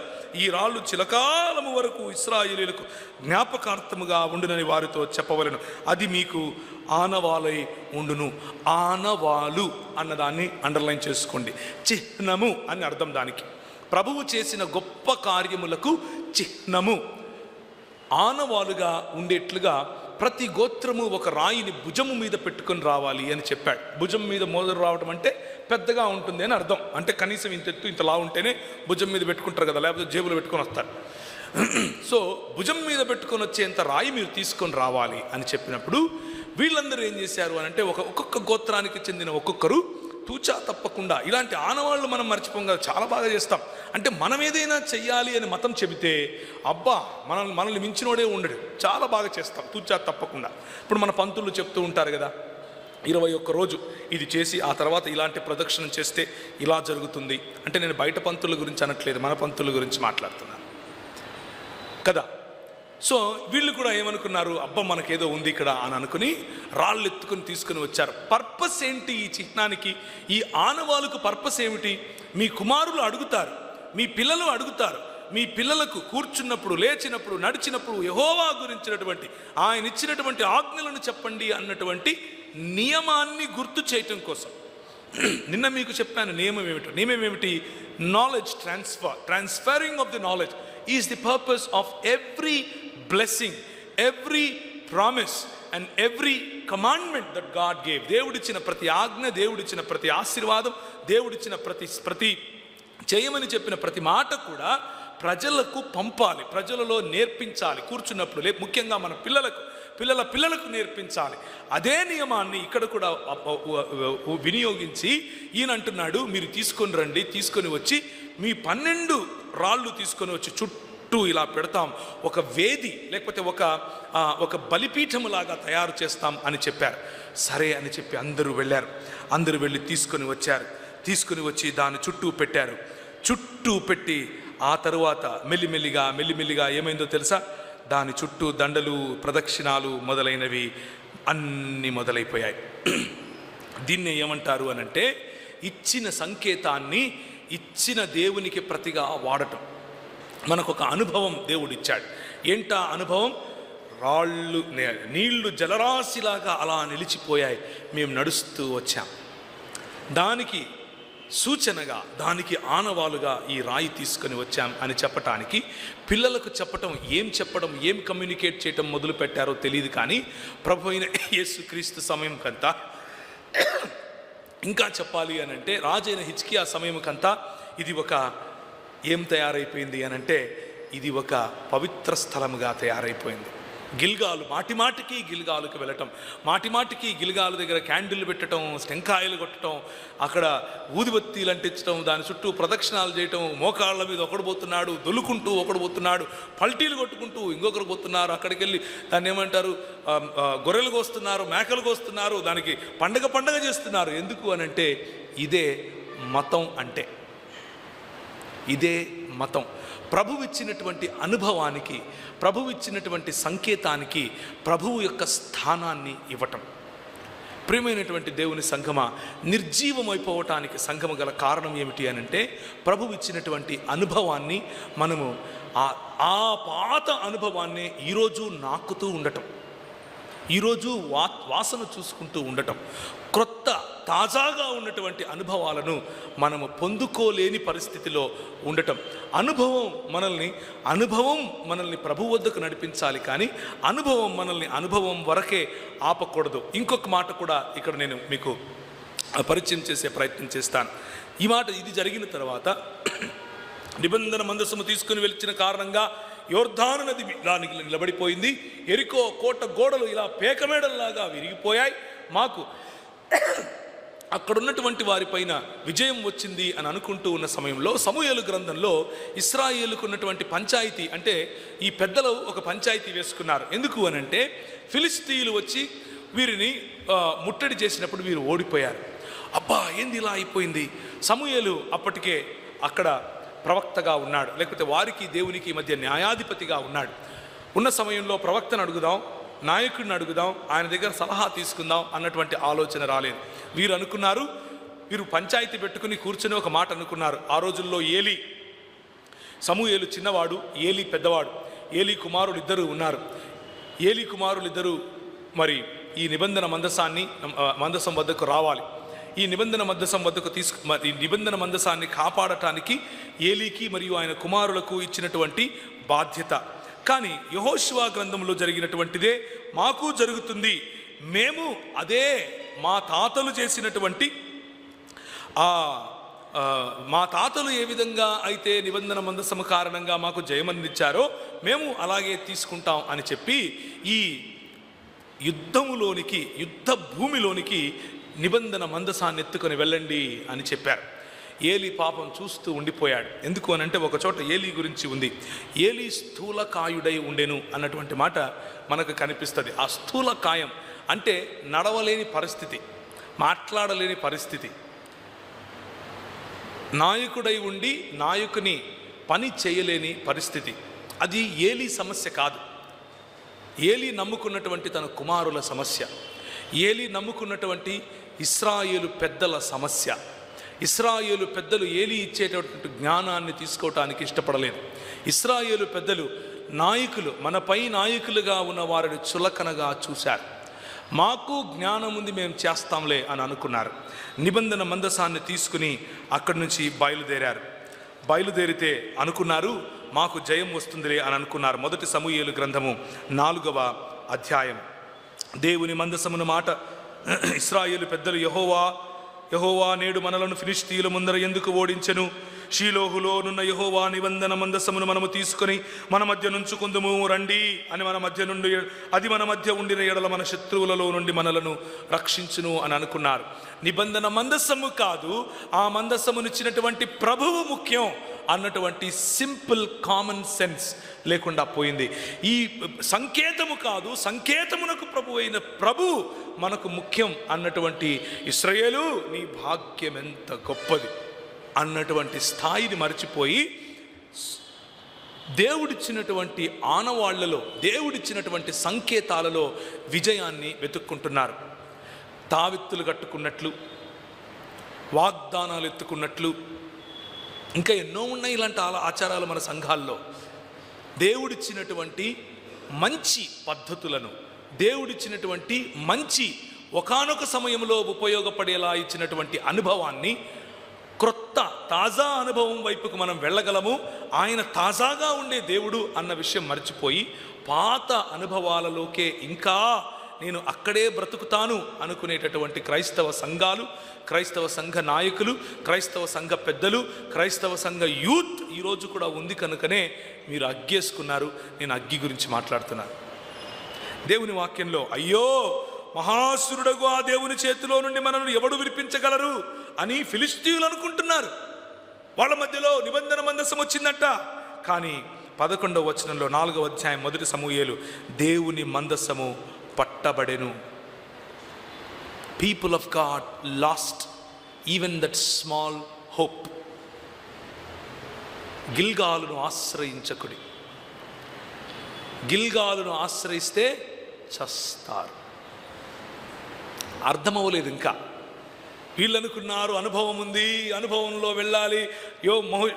ఈ రాళ్ళు చిలకాలము వరకు ఇశ్రాయేలీయులకు జ్ఞాపకార్థముగా ఉండునని వారితో చెప్పవలెను, అది మీకు ఆనవాలై ఉండును. ఆనవాలు అన్నదాన్ని అండర్లైన్ చేసుకోండి. చిహ్నము అని అర్థం దానికి. ప్రభువు చేసిన గొప్ప కార్యములకు చిహ్నము. ఆనవాలుగా ఉండేట్లుగా ప్రతి గోత్రము ఒక రాయిని భుజము మీద పెట్టుకొని రావాలి అని చెప్పాడు. భుజం మీద మోదరు రావడం అంటే పెద్దగా ఉంటుంది అని అర్థం. అంటే కనీసం ఇంత ఎత్తు ఇంతలా ఉంటేనే భుజం మీద పెట్టుకుంటారు కదా, లేకపోతే జేబులో పెట్టుకొని వస్తారు. సో భుజం మీద పెట్టుకొని వచ్చేంత రాయి మీరు తీసుకొని రావాలి అని చెప్పినప్పుడు వీళ్ళందరూ ఏం చేశారు అని అంటే ఒక్కొక్క గోత్రానికి చెందిన ఒక్కొక్కరు తూచా తప్పకుండా, ఇలాంటి ఆనవాళ్ళు మనం మర్చిపోం కదా, చాలా బాగా చేస్తాం. అంటే మనం ఏదైనా చెయ్యాలి అని మతం చెబితే అబ్బా మనల్ని మించినోడే ఉండడు, చాలా బాగా చేస్తాం తూచా తప్పకుండా. ఇప్పుడు మన పంతులు చెప్తూ ఉంటారు కదా, 21 రోజు ఇది చేసి ఆ తర్వాత ఇలాంటి ప్రదక్షిణం చేస్తే ఇలా జరుగుతుంది అంటే, నేను బయట పంతుల గురించి అనట్లేదు, మన పంతుల గురించి మాట్లాడుతున్నాను కదా. సో వీళ్ళు కూడా ఏమనుకున్నారు, అబ్బా మనకేదో ఉంది ఇక్కడ అని అనుకుని రాళ్ళు ఎత్తుకుని తీసుకుని వచ్చారు. పర్పస్ ఏంటి ఈ చిహ్నానికి, ఈ ఆనవాళ్ళకు పర్పస్ ఏమిటి? మీ కుమారులు అడుగుతారు, మీ పిల్లలు అడుగుతారు, మీ పిల్లలకు కూర్చున్నప్పుడు, లేచినప్పుడు, నడిచినప్పుడు యెహోవా గురించినటువంటి ఆయన ఇచ్చినటువంటి ఆజ్ఞలను చెప్పండి అన్నటువంటి నియమాన్ని గుర్తు చేయటం కోసం. నిన్న మీకు చెప్పాను నియమం ఏమిటి? Knowledge transferring of the knowledge is the purpose of every blessing, every promise and every commandment that God gave. దేవుడిచ్చిన ప్రతి ఆజ్ఞ, దేవుడిచ్చిన ప్రతి ఆశీర్వాదం, దేవుడిచ్చిన ప్రతి చేయమని చెప్పిన ప్రతి మాట కూడా ప్రజలకు పంపాలి, ప్రజలలో నేర్పించాలి. కూర్చున్నప్పుడు ముఖ్యంగా మన పిల్లలకు నేర్పించాలి. అదే నియమాన్ని ఇక్కడ కూడా వినియోగించి ఈయన అంటున్నాడు, మీరు తీసుకొని రండి, తీసుకొని వచ్చి మీ 12 రాళ్ళు తీసుకొని వచ్చి చుట్టూ ఇలా పెడతాం, ఒక వేది లేకపోతే ఒక బలిపీఠములాగా తయారు చేస్తాం అని చెప్పారు. సరే అని చెప్పి అందరూ వెళ్ళారు. అందరూ వెళ్ళి తీసుకొని వచ్చారు. తీసుకొని వచ్చి దాని చుట్టూ పెట్టారు. చుట్టూ పెట్టి ఆ తరువాత మెల్లిమెల్లిగా ఏమైందో తెలుసా? దాని చుట్టూ దండలు, ప్రదక్షిణాలు మొదలైనవి అన్నీ మొదలైపోయాయి. దీన్నే ఏమంటారు అనంటే, ఇచ్చిన సంకేతాన్ని ఇచ్చిన దేవునికి ప్రతిగా వాడటం. మనకు ఒక అనుభవం దేవుడిచ్చాడు. ఏంటా అనుభవం? రాళ్ళు, నీళ్లు జలరాశిలాగా అలా నిలిచిపోయాయి, మేము నడుస్తూ వచ్చాం. దానికి సూచనగా, దానికి ఆనవాలుగా ఈ రాయి తీసుకొని వచ్చాం అని చెప్పటానికి, పిల్లలకు చెప్పడం, ఏం కమ్యూనికేట్ చేయటం మొదలు పెట్టారో తెలియదు. కానీ ప్రభు అయిన యేసుక్రీస్తు సమయంకంతా, ఇంకా చెప్పాలి అని అంటే రాజైన హిజ్కియా సమయంకంతా ఇది ఏం తయారైపోయింది అని అంటే, ఇది ఒక పవిత్ర స్థలముగా తయారైపోయింది. గిల్గాలు, మాటిమాటికి గిల్గాలుకి వెళ్ళటం, మాటిమాటికి గిల్గాలు దగ్గర క్యాండిల్ పెట్టడం, టెంకాయలు కొట్టడం, అక్కడ ఊదిబత్తీలు అంటించడం, దాని చుట్టూ ప్రదక్షిణాలు చేయటం, మోకాళ్ళ మీద ఒకడు పోతున్నాడు, దొలుకుంటూ ఒకడు పోతున్నాడు, పల్టీలు కొట్టుకుంటూ ఇంకొకరు పోతున్నారు. అక్కడికి వెళ్ళి దాన్ని ఏమంటారు, గొర్రెలు కోస్తున్నారు, మేకలు కోస్తున్నారు, దానికి పండగ చేస్తున్నారు. ఎందుకు అనంటే ఇదే మతం. అంటే ఇదే మతం. ప్రభువు ఇచ్చినటువంటి అనుభవానికి, ప్రభువు ఇచ్చినటువంటి సంకేతానికి ప్రభువు యొక్క స్థానాన్ని ఇవ్వటం. ప్రియమైనటువంటి దేవుని సంఘమా, నిర్జీవమైపోవటానికి సంఘము గల కారణం ఏమిటి అనంటే, ప్రభువు ఇచ్చినటువంటి అనుభవాన్ని మనము ఆ పాత అనుభవాన్ని ఈరోజు నాకుతూ ఉండటం, ఈరోజు వాసన చూసుకుంటూ ఉండటం, క్రొత్త తాజాగా ఉన్నటువంటి అనుభవాలను మనము పొందుకోలేని పరిస్థితిలో ఉండటం. అనుభవం మనల్ని ప్రభు వద్దకు నడిపించాలి, కానీ అనుభవం వరకే ఆపకూడదు. ఇంకొక మాట కూడా ఇక్కడ నేను మీకు పరిచయం చేసే ప్రయత్నం చేస్తాను. ఈ మాట ఇది జరిగిన తర్వాత, నిబంధన మందసము తీసుకుని వెళ్ళిన కారణంగా యోర్దాను నది ఇలా నిలబడిపోయింది. ఎరికో కోట గోడలు ఇలా పేకమేడల్లాగా విరిగిపోయాయి. మాకు అక్కడున్నటువంటి వారిపైన విజయం వచ్చింది అని అనుకుంటూ ఉన్న సమయంలో, సమూయేలు గ్రంథంలో ఇశ్రాయేలుకు ఉన్నటువంటి పంచాయతీ, అంటే ఈ పెద్దలు ఒక పంచాయతీ వేసుకున్నారు. ఎందుకు అనంటే, ఫిలిస్తీయులు వచ్చి వీరిని ముట్టడి చేసినప్పుడు వీరు ఓడిపోయారు. అబ్బా ఏంది ఇలా అయిపోయింది? సమూయేలు అప్పటికే అక్కడ ప్రవక్తగా ఉన్నాడు, లేకపోతే వారికి దేవునికి మధ్య న్యాయాధిపతిగా ఉన్నాడు. ఉన్న సమయంలో ప్రవక్తను అడుగుదాం, నాయకుడిని అడుగుదాం, ఆయన దగ్గర సలహా తీసుకుందాం అన్నటువంటి ఆలోచన రాలేదు. వీరు అనుకున్నారు, వీరు పంచాయతీ పెట్టుకుని కూర్చొని ఒక మాట అనుకున్నారు. ఆ రోజుల్లో ఏలీ, సమూయేలు చిన్నవాడు, ఏలీ పెద్దవాడు. ఏలీ కుమారులు ఇద్దరు ఉన్నారు. ఏలీ కుమారులు ఇద్దరు మరి ఈ నిబంధన మందసం వద్దకు రావాలి. ఈ నిబంధన మందసం వద్దకు ఈ నిబంధన మందసాన్ని కాపాడటానికి ఏలీకి మరియు ఆయన కుమారులకు ఇచ్చినటువంటి బాధ్యత. కానీ యెహోషువ గ్రంథంలో జరిగినటువంటిదే మాకు జరుగుతుంది. మేము అదే మా తాతలు చేసినటువంటి మా తాతలు ఏ విధంగా అయితే నిబంధన మందసము కారణంగా మాకు జయమందించారో మేము అలాగే తీసుకుంటాం అని చెప్పి ఈ యుద్ధ భూమిలోనికి నిబంధన మందసాన్ని ఎత్తుకొని వెళ్ళండి అని చెప్పారు. ఏలీ పాపం చూస్తూ ఉండిపోయాడు. ఎందుకు అని అంటే ఒక చోట ఏలీ గురించి ఉంది. ఏలీ స్థూలకాయుడై ఉండెను అన్నటువంటి మాట మనకు కనిపిస్తుంది. ఆ స్థూలకాయం అంటే నడవలేని పరిస్థితి, మాట్లాడలేని పరిస్థితి. నాయకుడై ఉండి నాయకుని పని చేయలేని పరిస్థితి. అది ఏలీ సమస్య కాదు, ఏలీ నమ్ముకున్నటువంటి తన కుమారుల సమస్య, ఏలీ నమ్ముకున్నటువంటి ఇశ్రాయేలు పెద్దల సమస్య. ఇశ్రాయేలు పెద్దలు ఏలీ ఇచ్చేటటువంటి జ్ఞానాన్ని తీసుకోవటానికి ఇష్టపడలేదు. ఇశ్రాయేలు పెద్దలు నాయకులు, మనపై నాయకులుగా ఉన్న వారిని చులకనగా చూశారు. మాకు జ్ఞానం ఉంది, మేము చేస్తాంలే అని అనుకున్నారు. నిబంధన మందసాన్ని తీసుకుని అక్కడి నుంచి బయలుదేరితే అనుకున్నారు మాకు జయం వస్తుందిలే అని అనుకున్నారు. మొదటి సమూయేలు గ్రంథము 4వ అధ్యాయం. దేవుని మందసమును మాట ఇశ్రాయేలు పెద్దలు, యెహోవా నేడు మనలను ఫిలిష్తీయుల ముందర ఎందుకు ఓడించెను? షీలోహులోనున్న యెహోవా నిబంధన మందసమును మనము తీసుకొని మన మధ్య నుంచుకుందుము రండి అని మన మధ్య ఉండిన ఎడల మన శత్రువులలో నుండి మనలను రక్షించును అని అనుకున్నారు. నిబంధన మందసము కాదు, ఆ మందసమునిచ్చినటువంటి ప్రభువు ముఖ్యం అన్నటువంటి సింపుల్ కామన్ సెన్స్ లేకుండా పోయింది. ఈ సంకేతము కాదు, సంకేతమునకు ప్రభు అయిన ప్రభు మనకు ముఖ్యం అన్నటువంటి ఇశ్రాయేలు నీ భాగ్యం ఎంత గొప్పది అన్నటువంటి స్థాయిని మర్చిపోయి దేవుడిచ్చినటువంటి ఆనవాళ్లలో, దేవుడిచ్చినటువంటి సంకేతాలలో విజయాన్ని వెతుక్కుంటున్నారు. తావిత్తులు కట్టుకున్నట్లు, వాగ్దానాలు ఎత్తుకున్నట్లు, ఇంకా ఎన్నో ఉన్నాయి ఇలాంటి ఆచారాలు మన సంఘాల్లో. దేవుడిచ్చినటువంటి మంచి పద్ధతులను, దేవుడిచ్చినటువంటి మంచి ఒకానొక సమయంలో ఉపయోగపడేలా ఇచ్చినటువంటి అనుభవాన్ని, క్రొత్త తాజా అనుభవం వైపుకు మనం వెళ్ళగలము. ఆయన తాజాగా ఉండే దేవుడు అన్న విషయం మర్చిపోయి పాత అనుభవాలలోకే ఇంకా నేను అక్కడే బ్రతుకుతాను అనుకునేటటువంటి క్రైస్తవ సంఘాలు, క్రైస్తవ సంఘ నాయకులు, క్రైస్తవ సంఘ పెద్దలు, క్రైస్తవ సంఘ యూత్ ఈరోజు కూడా ఉంది. కనుకనే మీరు అగ్గేసుకున్నారు. నేను అగ్గి గురించి మాట్లాడుతున్నాను. దేవుని వాక్యంలో అయ్యో మహాసురుడగు ఆ దేవుని చేతిలో నుండి మనల్ని ఎవడు విడిపించగలరు అని ఫిలిష్తీయులు అనుకుంటున్నారు. వాళ్ళ మధ్యలో నిబంధన మందసం వచ్చిందట. కానీ 11వ వచనంలో 4వ అధ్యాయం మొదటి సమూయేలు, దేవుని మందసము పట్టబడెను. People of God lost even that small hope. గిల్గాలును ఆశ్రయించకుడి. గిల్గాలును ఆశ్రయిస్తే చస్తారు. అర్థమవ్వలేదు ఇంకా. వీళ్ళు అనుకున్నారు అనుభవం ఉంది, అనుభవంలో వెళ్ళాలి.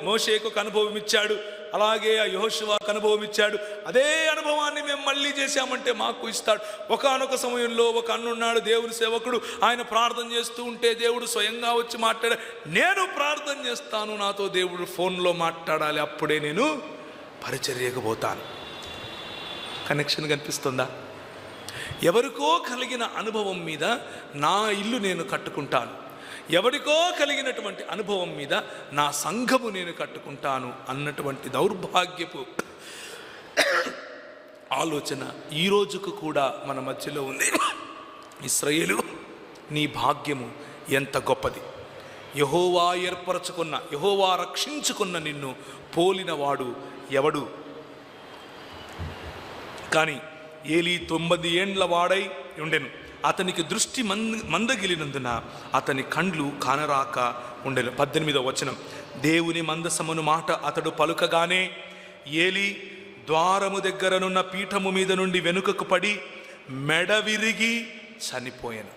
మోషేకు ఒక అనుభవం ఇచ్చాడు, అలాగే ఆ యెహోషువకు అనుభవం ఇచ్చాడు. అదే అనుభవాన్ని మేము మళ్ళీ చేశామంటే మాకు ఇస్తాడు. ఒకానొక సమయంలో ఒక అన్నున్నాడు, దేవుని సేవకుడు. ఆయన ప్రార్థన చేస్తూ ఉంటే దేవుడు స్వయంగా వచ్చి మాట్లాడాడు. నేను ప్రార్థన చేస్తాను, నాతో దేవుడు ఫోన్లో మాట్లాడాలి, అప్పుడే నేను పరిచర్యకు పోతాను. కనెక్షన్ కనిపిస్తుందా? ఎవరికో కలిగిన అనుభవం మీద నా ఇల్లు నేను కట్టుకుంటాను, ఎవరికో కలిగినటువంటి అనుభవం మీద నా సంఘము నేను కట్టుకుంటాను అన్నటువంటి దౌర్భాగ్యపు ఆలోచన ఈ రోజుకు కూడా మన మధ్యలో ఉంది. ఇశ్రాయేలు నీ భాగ్యము ఎంత గొప్పది. యెహోవా ఏర్పరచుకున్న, యెహోవా రక్షించుకున్న నిన్ను పోలినవాడు ఎవడు? కానీ ఏలీ 90 ఏండ్ల వాడై ఉండెను. అతనికి దృష్టి మందగిలినందున అతని కండ్లు కానరాక ఉండెను. 18వ వచనం, దేవుని మందసమును మాట అతడు పలుకగానే ఏలీ ద్వారము దగ్గరనున్న పీఠము మీద నుండి వెనుకకు పడి మెడ విరిగి చనిపోయాను.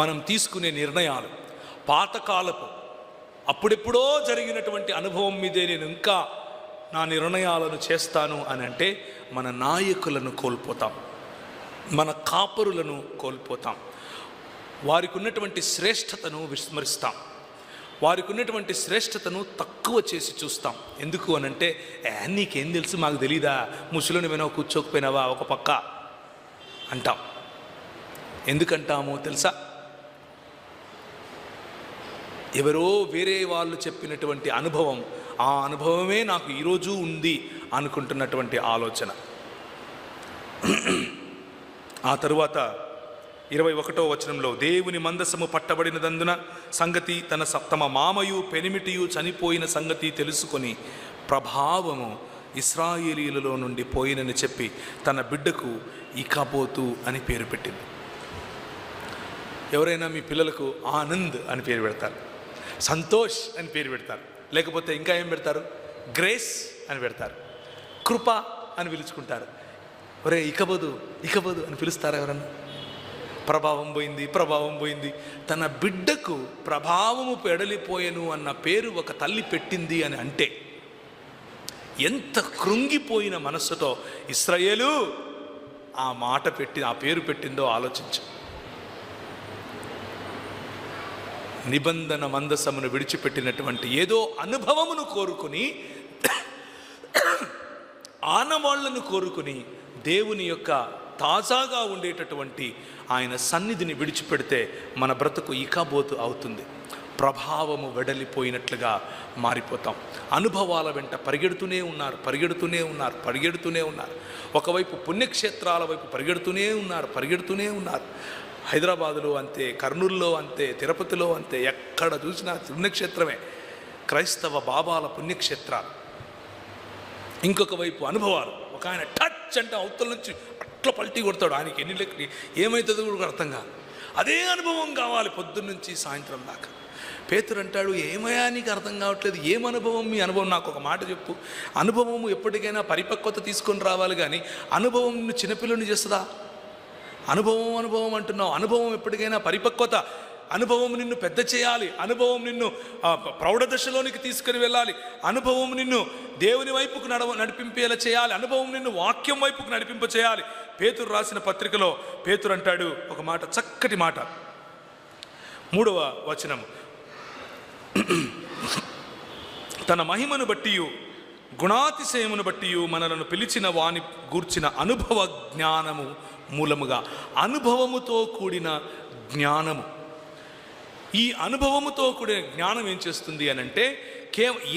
మనం తీసుకునే నిర్ణయాలు పాతకాలపు అప్పుడెప్పుడో జరిగినటువంటి అనుభవం మీదే నేను ఇంకా నా నిర్ణయాలను చేస్తాను అని అంటే మన నాయకులను కోల్పోతాం, మన కాపరులను కోల్పోతాం, వారికి ఉన్నటువంటి శ్రేష్టతను విస్మరిస్తాం, వారికి ఉన్నటువంటి శ్రేష్టతను తక్కువ చేసి చూస్తాం. ఎందుకు అనంటే నీకేం తెలుసు, మాకు తెలీదా, ముసలిని వినో కూర్చోకపోయినావా ఒక పక్క అంటాం. ఎందుకంటామో తెలుసా? ఎవరో వేరే వాళ్ళు చెప్పినటువంటి అనుభవం, ఆ అనుభవమే నాకు ఈరోజు ఉంది అనుకుంటున్నటువంటి ఆలోచన. ఆ తరువాత 21వ వచనంలో, దేవుని మందసము పట్టబడినదందున సంగతి తమ మామయు పెనిమిటియు చనిపోయిన సంగతి తెలుసుకొని ప్రభావము ఇశ్రాయేలీయులలో నుండి పోయినని చెప్పి తన బిడ్డకు ఇకాబోతు అని పేరు పెట్టింది. ఎవరైనా మీ పిల్లలకు ఆనంద్ అని పేరు పెడతారు, సంతోష్ అని పేరు పెడతారు, లేకపోతే ఇంకా ఏం పెడతారు, గ్రేస్ అని పెడతారు, కృప అని పిలుచుకుంటారు. ఒరే ఇకబోదు అని పిలుస్తారా ఎవరన్నా? ప్రభావం పోయింది. తన బిడ్డకు ప్రభావము పెడలిపోయెను అన్న పేరు ఒక తల్లి పెట్టింది అని అంటే ఎంత కృంగిపోయిన మనస్సుతో ఇశ్రాయేలు ఆ మాట ఆ పేరు పెట్టిందో ఆలోచించు. నిబంధన మందసమును విడిచిపెట్టినటువంటి ఏదో అనుభవమును కోరుకుని, ఆనవాళ్లను కోరుకుని దేవుని యొక్క తాజాగా ఉండేటటువంటి ఆయన సన్నిధిని విడిచిపెడితే మన బ్రతుకు ఇకాబోతు అవుతుంది. ప్రభావము వెడలిపోయినట్లుగా మారిపోతాం. అనుభవాల వెంట పరిగెడుతూనే ఉన్నారు. ఒకవైపు పుణ్యక్షేత్రాల వైపు పరిగెడుతూనే ఉన్నారు. హైదరాబాదులో అంతే, కర్నూలులో అంతే, తిరుపతిలో అంతే, ఎక్కడ చూసినా పుణ్యక్షేత్రమే, క్రైస్తవ బాబాల పుణ్యక్షేత్రాలు. ఇంకొక వైపు అనుభవాలు. ఒక ఆయన టచ్ అంటే అవతల నుంచి అట్లా పల్టీ కొడతాడు, ఆయనకి ఎన్ని లెక్క ఏమవుతుందో కూడా అర్థం కాదు. అదే అనుభవం కావాలి పొద్దున్నుంచి సాయంత్రం దాకా. పేతురు అంటాడు, ఏమయ్యా నీకు అర్థం కావట్లేదు, ఏం అనుభవం మీ అనుభవం? నాకు ఒక మాట చెప్పు. అనుభవము ఎప్పటికైనా పరిపక్వత తీసుకొని రావాలి, కానీ అనుభవం నిన్ను చిన్నపిల్లని చేస్తుందా? అనుభవం అంటున్నావు. అనుభవం ఎప్పటికైనా పరిపక్వత, అనుభవం నిన్ను పెద్ద చేయాలి, అనుభవం నిన్ను ప్రౌఢ దశలోనికి తీసుకుని వెళ్ళాలి, అనుభవం నిన్ను దేవుని వైపుకు నడిపింపేలా చేయాలి, అనుభవం నిన్ను వాక్యం వైపుకు నడిపింప చేయాలి. పేతురు రాసిన పత్రికలో పేతురు అంటాడు ఒక మాట, చక్కటి మాట, 3వ వచనము, తన మహిమను బట్టియు గుణాతిశయమును బట్టియు మనలను పిలిచిన వాని గూర్చిన అనుభవ జ్ఞానము మూలముగా. అనుభవముతో కూడిన జ్ఞానము. ఈ అనుభవముతో కూడిన జ్ఞానం ఏం చేస్తుంది అని అంటే,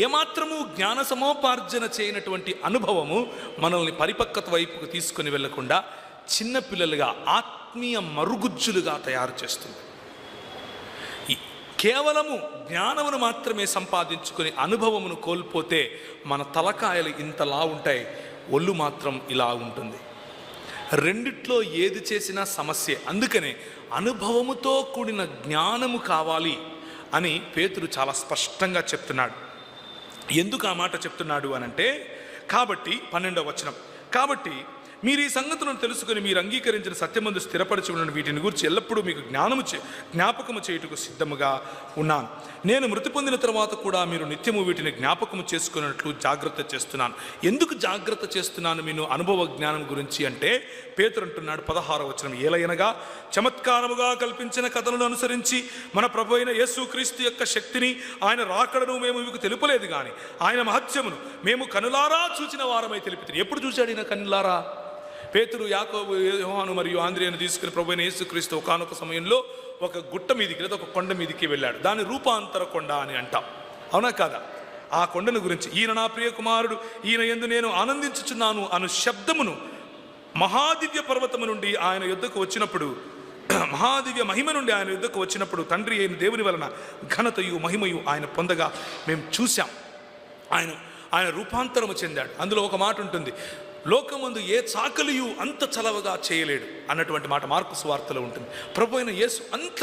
ఏమాత్రము జ్ఞాన సమోపార్జన చేయనటువంటి అనుభవము మనల్ని పరిపక్వత వైపుకు తీసుకొని వెళ్లకుండా చిన్నపిల్లలుగా, ఆత్మీయ మరుగుజ్జులుగా తయారు చేస్తుంది. కేవలము జ్ఞానమును మాత్రమే సంపాదించుకొని అనుభవమును కోల్పోతే మన తలకాయలు ఇంతలా ఉంటాయి, ఒళ్ళు మాత్రం ఇలా ఉంటుంది. రెండిట్లో ఏది చేసినా సమస్య. అందుకనే అనుభవముతో కూడిన జ్ఞానము కావాలి అని పేతురు చాలా స్పష్టంగా చెప్తున్నాడు. ఎందుకు ఆ మాట చెప్తున్నాడు అనంటే, కాబట్టి 12వ వచనం, కాబట్టి మీరు ఈ సంగతులను తెలుసుకుని మీరు అంగీకరించిన సత్యమందు స్థిరపరచి ఉన్న వీటిని గురించి ఎల్లప్పుడూ మీకు జ్ఞాపకము చేయుటకు సిద్ధముగా ఉన్నాను. నేను మృతి పొందిన తర్వాత కూడా మీరు నిత్యము వీటిని జ్ఞాపకము చేసుకున్నట్లు జాగ్రత్త చేస్తున్నాను. ఎందుకు జాగ్రత్త చేస్తున్నాను నేను అనుభవ జ్ఞానం గురించి అంటే, పేతురు అంటున్నాడు 16వ వచనం, ఏలయనగా చమత్కారముగా కల్పించిన కథలను అనుసరించి మన ప్రభు అయిన యేసుక్రీస్తు యొక్క శక్తిని, ఆయన రాకడను మేము మీకు తెలుపలేదు, కానీ ఆయన మహత్యమును మేము కనులారా చూచిన వారమై తెలిపితే. ఎప్పుడు చూశాడు ఈయన కనులారా? పేతురు, యాకోబు, యోహాను మరియు ఆంద్రియను తీసుకుని ప్రభు అయిన యేసుక్రీస్తు ఒకానొక సమయంలో ఒక గుట్ట మీదికి లేదా ఒక కొండ మీదికి వెళ్ళాడు. దాన్ని రూపాంతర కొండ అని అంటాం, అవునా కాదా? ఆ కొండను గురించి, ఈయన నా ప్రియ కుమారుడు, ఈయన యందు నేను ఆనందించుచున్నాను అను శబ్దమును మహాదివ్య పర్వతము నుండి ఆయన యుద్ధకు వచ్చినప్పుడు, మహాదివ్య మహిమ నుండి ఆయన యుద్ధకు వచ్చినప్పుడు తండ్రి అయిన దేవుని వలన ఘనతయు మహిమయు ఆయన పొందగా మేము చూశాం. ఆయన రూపాంతరము చెందాడు. అందులో ఒక మాట ఉంటుంది, లోకమందు ఏ చాకలియు అంత చలవగా చేయలేడు అన్నటువంటి మాట మార్కు సువార్తలో ఉంటుంది. ప్రభు అయిన యేసు అంత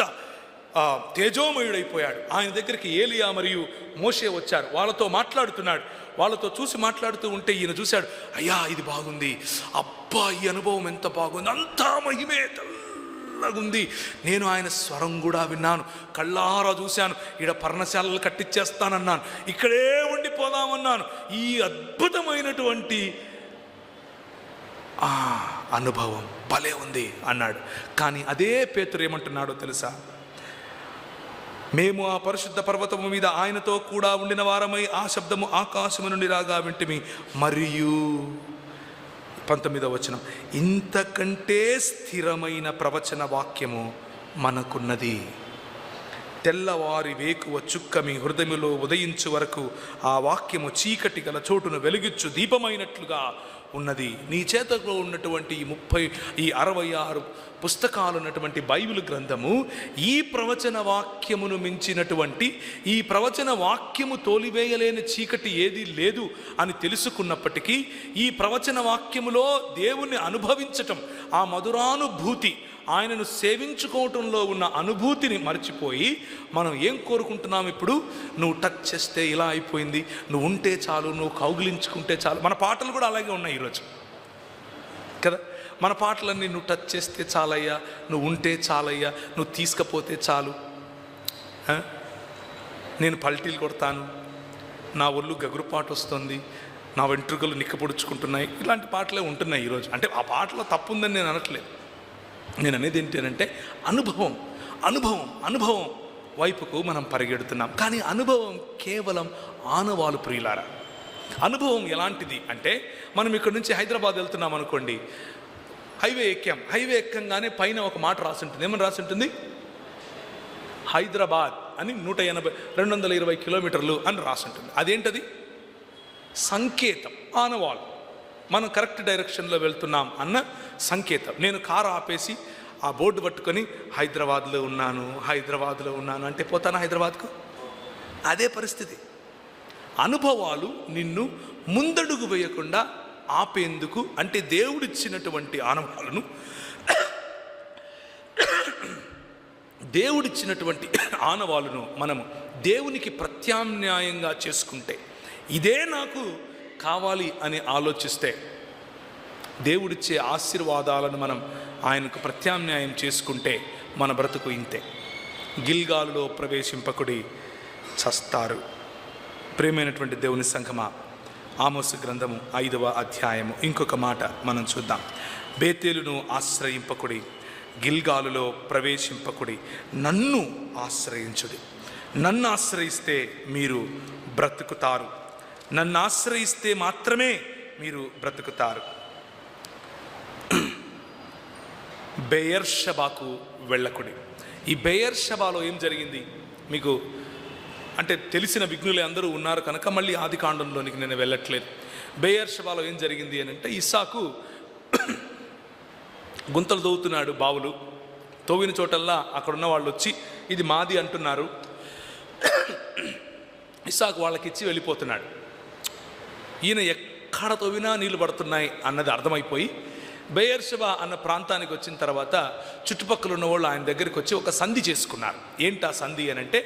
తేజోమయుడైపోయాడు. ఆయన దగ్గరికి ఏలియా మరియు మోషే వచ్చారు. వాళ్ళతో మాట్లాడుతున్నాడు. వాళ్ళతో చూసి మాట్లాడుతూ ఉంటే ఈయన చూశాడు, అయ్యా ఇది బాగుంది, అబ్బా ఈ అనుభవం ఎంత బాగుంది, అంతా మహిమే తెల్లగుంది. నేను ఆయన స్వరం కూడా విన్నాను, కళ్ళారా చూశాను. ఈడ పర్ణశాలలు కట్టించేస్తానన్నాను, ఇక్కడే ఉండిపోదామన్నాను. ఈ అద్భుతమైనటువంటి అనుభవం భలే ఉంది అన్నాడు. కానీ అదే పేతురు ఏమంటున్నాడో తెలుసా? మేము ఆ పరిశుద్ధ పర్వతము మీద ఆయనతో కూడా ఉండిన వారమై ఆ శబ్దము ఆకాశము నుండి రాగా వింటిమి. మరియు 19వ వచనం, ఇంతకంటే స్థిరమైన ప్రవచన వాక్యము మనకున్నది. తెల్లవారి వేకువ చుక్క మీ హృదయములో ఉదయించు వరకు ఆ వాక్యము చీకటి గల చోటును వెలుగిచ్చు దీపమైనట్లుగా ఉన్నది. నీ చేతలో ఉన్నటువంటి 66 పుస్తకాలు ఉన్నటువంటి బైబిల్ గ్రంథము ఈ ప్రవచన వాక్యమును మించినటువంటి, ఈ ప్రవచన వాక్యము తోలివేయలేని చీకటి ఏది లేదు అని తెలుసుకున్నప్పటికీ, ఈ ప్రవచన వాక్యములో దేవుణ్ణి అనుభవించటం, ఆ మధురానుభూతి, ఆయనను సేవించుకోవటంలో ఉన్న అనుభూతిని మర్చిపోయి మనం ఏం కోరుకుంటున్నాం ఇప్పుడు? నువ్వు టచ్ చేస్తే ఇలా అయిపోయింది, నువ్వు ఉంటే చాలు, నువ్వు కౌగిలించుకుంటే చాలు. మన పాటలు కూడా అలాగే ఉన్నాయి ఈరోజు కదా. మన పాటలన్నీ నువ్వు టచ్ చేస్తే చాలయ్యా, నువ్వు ఉంటే చాలయ్యా, నువ్వు తీసుకపోతే చాలు, నేను పల్టీలు కొడతాను, నా ఒళ్ళు గగురుపాటు వస్తుంది, నా వెంట్రుకలు నిక్కపొడుచుకుంటున్నాయి, ఇలాంటి పాటలే ఉంటున్నాయి ఈరోజు. అంటే ఆ పాటలో తప్పు ఉందని నేను అనట్లేదు. నేను అనేది ఏంటంటే అనుభవం అనుభవం అనుభవం వైపుకు మనం పరిగెడుతున్నాం. కానీ అనుభవం కేవలం ఆనవాలు ప్రియులారా. అనుభవం ఎలాంటిది అంటే, మనం ఇక్కడ నుంచి హైదరాబాద్ వెళ్తున్నాం అనుకోండి, హైవే ఎక్కాం. హైవే ఎక్కంగానే పైన ఒక మాట రాసి ఉంటుంది. ఏమని రాసి ఉంటుంది? హైదరాబాద్ అని 220 కిలోమీటర్లు అని రాసి ఉంటుంది. అదేంటది? సంకేతం, ఆనవాలు. మనం కరెక్ట్ డైరెక్షన్లో వెళ్తున్నాం అన్న సంకేతం. నేను కారు ఆపేసి ఆ బోర్డు పట్టుకొని హైదరాబాద్లో ఉన్నాను అంటే పోతానా హైదరాబాద్కు? అదే పరిస్థితి. అనుభవాలు నిన్ను ముందడుగు వేయకుండా ఆపేందుకు, అంటే దేవుడిచ్చినటువంటి ఆనవాలను, దేవుడిచ్చినటువంటి ఆనవాలను మనము దేవునికి ప్రత్యామ్నాయంగా చేసుకుంటే, ఇదే నాకు కావాలి అని ఆలోచిస్తే, దేవుడిచ్చే ఆశీర్వాదాలను మనం ఆయనకు ప్రత్యామ్నాయం చేసుకుంటే మన బ్రతుకు ఇంతే. గిల్గాలులో ప్రవేశింపకుడి, చస్తారు. ప్రియమైనటువంటి దేవుని సంఘమా, ఆమోసు గ్రంథము 5వ అధ్యాయము ఇంకొక మాట మనం చూద్దాం. బేతేలును ఆశ్రయింపకుడి, గిల్గాలులో ప్రవేశింపకుడి, నన్ను ఆశ్రయించుడి. నన్ను ఆశ్రయిస్తే మీరు బ్రతుకుతారు. నన్ను ఆశ్రయిస్తే మాత్రమే మీరు బ్రతుకుతారు. బెయర్షబాకు వెళ్ళకుడి. ఈ బెయర్షబాలో ఏం జరిగింది మీకు అంటే తెలిసిన విఘ్నులే అందరూ ఉన్నారు కనుక మళ్ళీ ఆది కాండంలోనికి నేను వెళ్ళట్లేదు. బెయర్షబాలో ఏం జరిగింది అని అంటే, ఇస్సాకు గుంతలు తవ్వుతున్నాడు, బావులు తవ్విన చోటల్లా అక్కడున్న వాళ్ళు వచ్చి ఇది మాది అంటున్నారు. ఇస్సాకు వాళ్ళకి ఇచ్చి వెళ్ళిపోతున్నాడు. ఈయన ఎక్కడ తవ్వినా నీళ్లు పడుతున్నాయి అన్నది అర్థమైపోయి బెయర్షబా అన్న ప్రాంతానికి వచ్చిన తర్వాత చుట్టుపక్కల ఉన్న వాళ్ళు ఆయన దగ్గరికి వచ్చి ఒక సంధి చేసుకున్నారు. ఏంటి ఆ సంధి అని అంటే,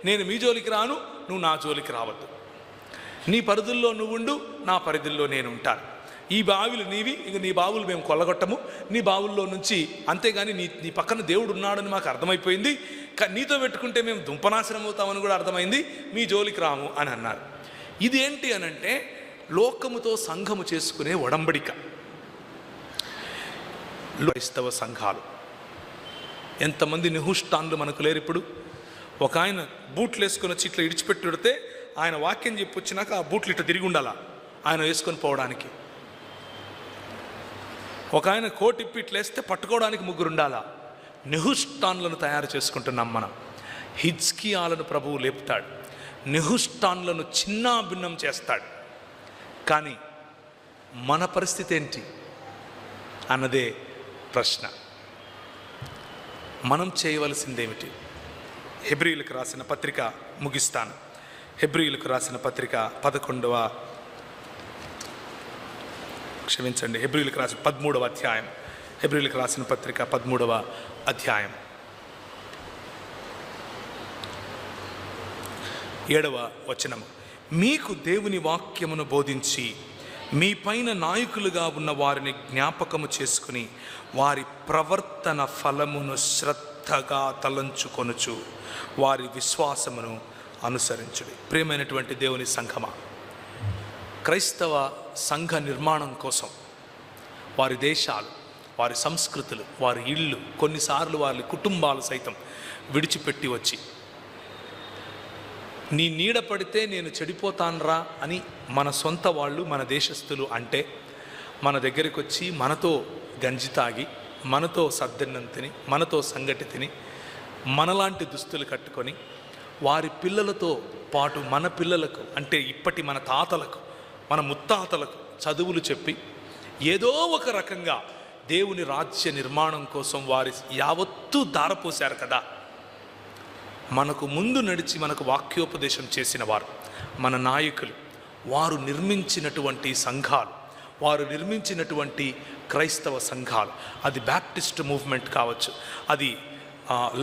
నేను మీ జోలికి రాను, నువ్వు నా జోలికి రావద్దు, నీ పరిధుల్లో నువ్వు ఉండు, నా పరిధుల్లో నేను ఉంటాను. ఈ బావులు నీవి, ఇక నీ బావులు మేము కొల్లగొట్టము, నీ బావుల్లో నుంచి, అంతేగాని నీ పక్కన దేవుడు ఉన్నాడని మాకు అర్థమైపోయింది, నీతో పెట్టుకుంటే మేము దుంపనాశనం అవుతామని కూడా అర్థమైంది, మీ జోలికి రాము అని అన్నారు. ఇది ఏంటి అనంటే, లోకముతో సంఘము చేసుకునే ఒడంబడిక. క్రైస్తవ సంఘాలు ఎంతమంది నిహుష్టాన్లు మనకు లేరు ఇప్పుడు. ఒక ఆయన బూట్లు వేసుకొని వచ్చి ఇట్లా ఇడిచిపెట్టుడితే ఆయన వాక్యం చెప్పి వచ్చినాక ఆ బూట్లు ఇట్లా తిరిగి ఉండాలా ఆయన వేసుకొని పోవడానికి. ఒక ఆయన కోట్ ఇప్పి ఇట్లా వేస్తే పట్టుకోవడానికి ముగ్గురు ఉండాలా. నిహుష్టాన్లను తయారు చేసుకుంటున్నాం మనం. హిజ్కియాలను ప్రభువు లేపుతాడు, నిహుష్టాన్లను చిన్నాభిన్నం చేస్తాడు. కానీ మన పరిస్థితి ఏంటి అన్నదే ప్రశ్న. మనం చేయవలసిందేమిటి? హెబ్రీయులకు రాసిన పత్రిక ముగిస్తాను. హెబ్రీయులకు రాసిన పత్రిక 13వ హెబ్రీయులకు రాసిన 13వ అధ్యాయం. హెబ్రీయులకు రాసిన పత్రిక 13వ అధ్యాయం 7వ వచనం, మీకు దేవుని వాక్యమును బోధించి మీ పైన నాయకులుగా ఉన్న వారిని జ్ఞాపకము చేసుకుని వారి ప్రవర్తన ఫలమును శ్రద్ధగా తలంచుకొనుచు వారి విశ్వాసమును అనుసరించుడి. ప్రియమైనటువంటి దేవుని సంఘమా, క్రైస్తవ సంఘ నిర్మాణం కోసం వారి దేశాలు, వారి సంస్కృతులు, వారి ఇళ్ళు, కొన్నిసార్లు వారి కుటుంబాలు సైతం విడిచిపెట్టి వచ్చి నీ నీడ పడితే నేను చెడిపోతాన్రా అని మన సొంత వాళ్ళు, మన దేశస్థులు అంటే మన దగ్గరికి వచ్చి మనతో గంజి తాగి, మనతో సద్దన్నం తిని, మనతో సంగటి తిని, మనలాంటి దుస్తులు కట్టుకొని వారి పిల్లలతో పాటు మన పిల్లలకు అంటే ఇప్పటి మన తాతలకు, మన ముత్తాతలకు చదువులు చెప్పి ఏదో ఒక రకంగా దేవుని రాజ్య నిర్మాణం కోసం వారి యావత్తూ ధారపోశారు కదా. మనకు ముందు నడిచి మనకు వాక్యోపదేశం చేసిన వారు, మన నాయకులు, వారు నిర్మించినటువంటి సంఘాలు, వారు నిర్మించినటువంటి క్రైస్తవ సంఘాలు, అది బ్యాప్టిస్ట్ మూవ్మెంట్ కావచ్చు, అది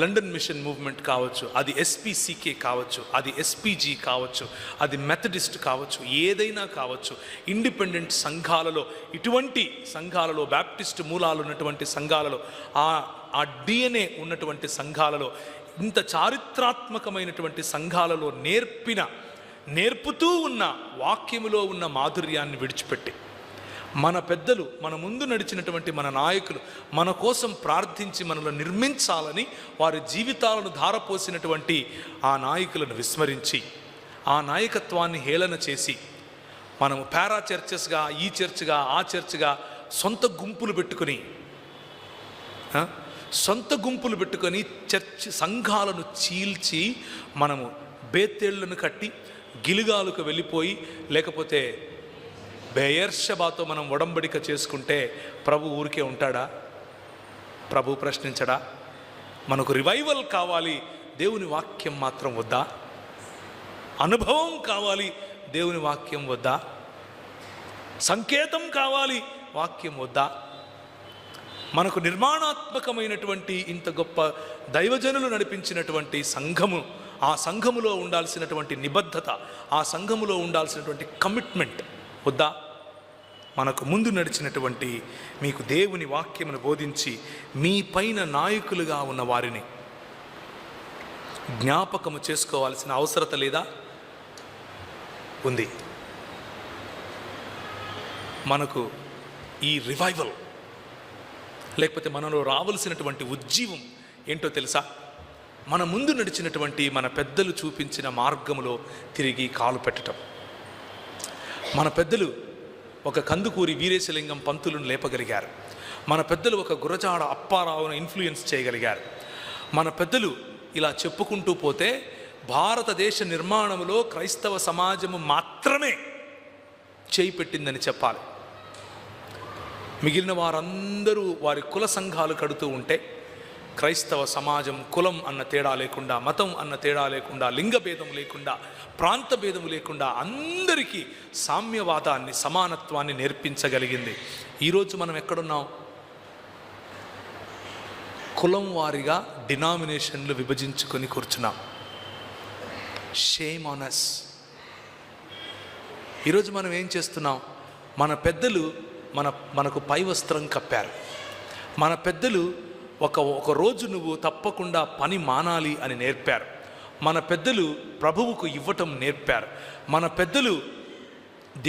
లండన్ మిషన్ మూవ్మెంట్ కావచ్చు, అది ఎస్పీసీకే కావచ్చు, అది ఎస్పీజీ కావచ్చు, అది మెథడిస్ట్ కావచ్చు, ఏదైనా కావచ్చు, ఇండిపెండెంట్ సంఘాలలో, ఇటువంటి సంఘాలలో, బ్యాప్టిస్ట్ మూలాలు ఉన్నటువంటి సంఘాలలో, ఆ డిఎన్ఏ ఉన్నటువంటి సంఘాలలో, ఇంత చారిత్రాత్మకమైనటువంటి సంఘాలలో నేర్పుతూ ఉన్న వాక్యములో ఉన్న మాధుర్యాన్ని విడిచిపెట్టి మన పెద్దలు, మన ముందు నడిచినటువంటి మన నాయకులు మన కోసం ప్రార్థించి మనలో నిర్మించాలని వారి జీవితాలను ధారపోసినటువంటి ఆ నాయకులను విస్మరించి ఆ నాయకత్వాన్ని హేళన చేసి మనము పారా చర్చెస్గా, ఈ చర్చ్గా, ఆ చర్చ్గా సొంత గుంపులు పెట్టుకొని చర్చ్ సంఘాలను చీల్చి మనము బేతేళ్లను కట్టి గిలుగాలకు వెళ్ళిపోయి, లేకపోతే బెయర్షబాతో మనం ఒడంబడిక చేసుకుంటే ప్రభు ఊరికే ఉంటాడా? ప్రభు ప్రశ్నించడా? మనకు రివైవల్ కావాలి, దేవుని వాక్యం మాత్రం వద్దా? అనుభవం కావాలి, దేవుని వాక్యం వద్దా? సంకేతం కావాలి, వాక్యం వద్దా? మనకు నిర్మాణాత్మకమైనటువంటి ఇంత గొప్ప దైవజనులు నడిపించినటువంటి సంఘము, ఆ సంఘములో ఉండాల్సినటువంటి నిబద్ధత, ఆ సంఘములో ఉండాల్సినటువంటి కమిట్మెంట్ వద్దా? మనకు ముందు నడిచినటువంటి మీకు దేవుని వాక్యమును బోధించి మీ పైన నాయకులుగా ఉన్న వారిని జ్ఞాపకము చేసుకోవాల్సిన అవసరత లేదా? ఉంది. మనకు ఈ రివైవల్ లేకపోతే మనలో రావలసినటువంటి ఉజ్జీవం ఏంటో తెలుసా? మన ముందు నడిచినటువంటి మన పెద్దలు చూపించిన మార్గములో తిరిగి కాలు పెట్టడం. మన పెద్దలు ఒక కందుకూరి వీరేశలింగం పంతులను లేపగలిగారు. మన పెద్దలు ఒక గురజాడ అప్పారావును ఇన్ఫ్లుయెన్స్ చేయగలిగారు. మన పెద్దలు ఇలా చెప్పుకుంటూ పోతే భారతదేశ నిర్మాణంలో క్రైస్తవ సమాజము మాత్రమే చేయి పెట్టిందని చెప్పాలి. మిగిలిన వారందరూ వారి కుల సంఘాలు కడుతూ ఉంటే క్రైస్తవ సమాజం కులం అన్న తేడా లేకుండా, మతం అన్న తేడా లేకుండా, లింగభేదం లేకుండా, ప్రాంత భేదం లేకుండా అందరికీ సామ్యవాదాన్ని, సమానత్వాన్ని నేర్పించగలిగింది. ఈరోజు మనం ఎక్కడున్నాం? కులం వారిగా డినామినేషన్లు విభజించుకొని కూర్చున్నాం. Shame on us. ఈరోజు మనం ఏం చేస్తున్నాం? మన పెద్దలు మనకు పై వస్త్రం కప్పారు. మన పెద్దలు ఒక రోజు నువ్వు తప్పకుండా పని మానాలి అని నేర్పారు. మన పెద్దలు ప్రభువుకు ఇవ్వటం నేర్పారు. మన పెద్దలు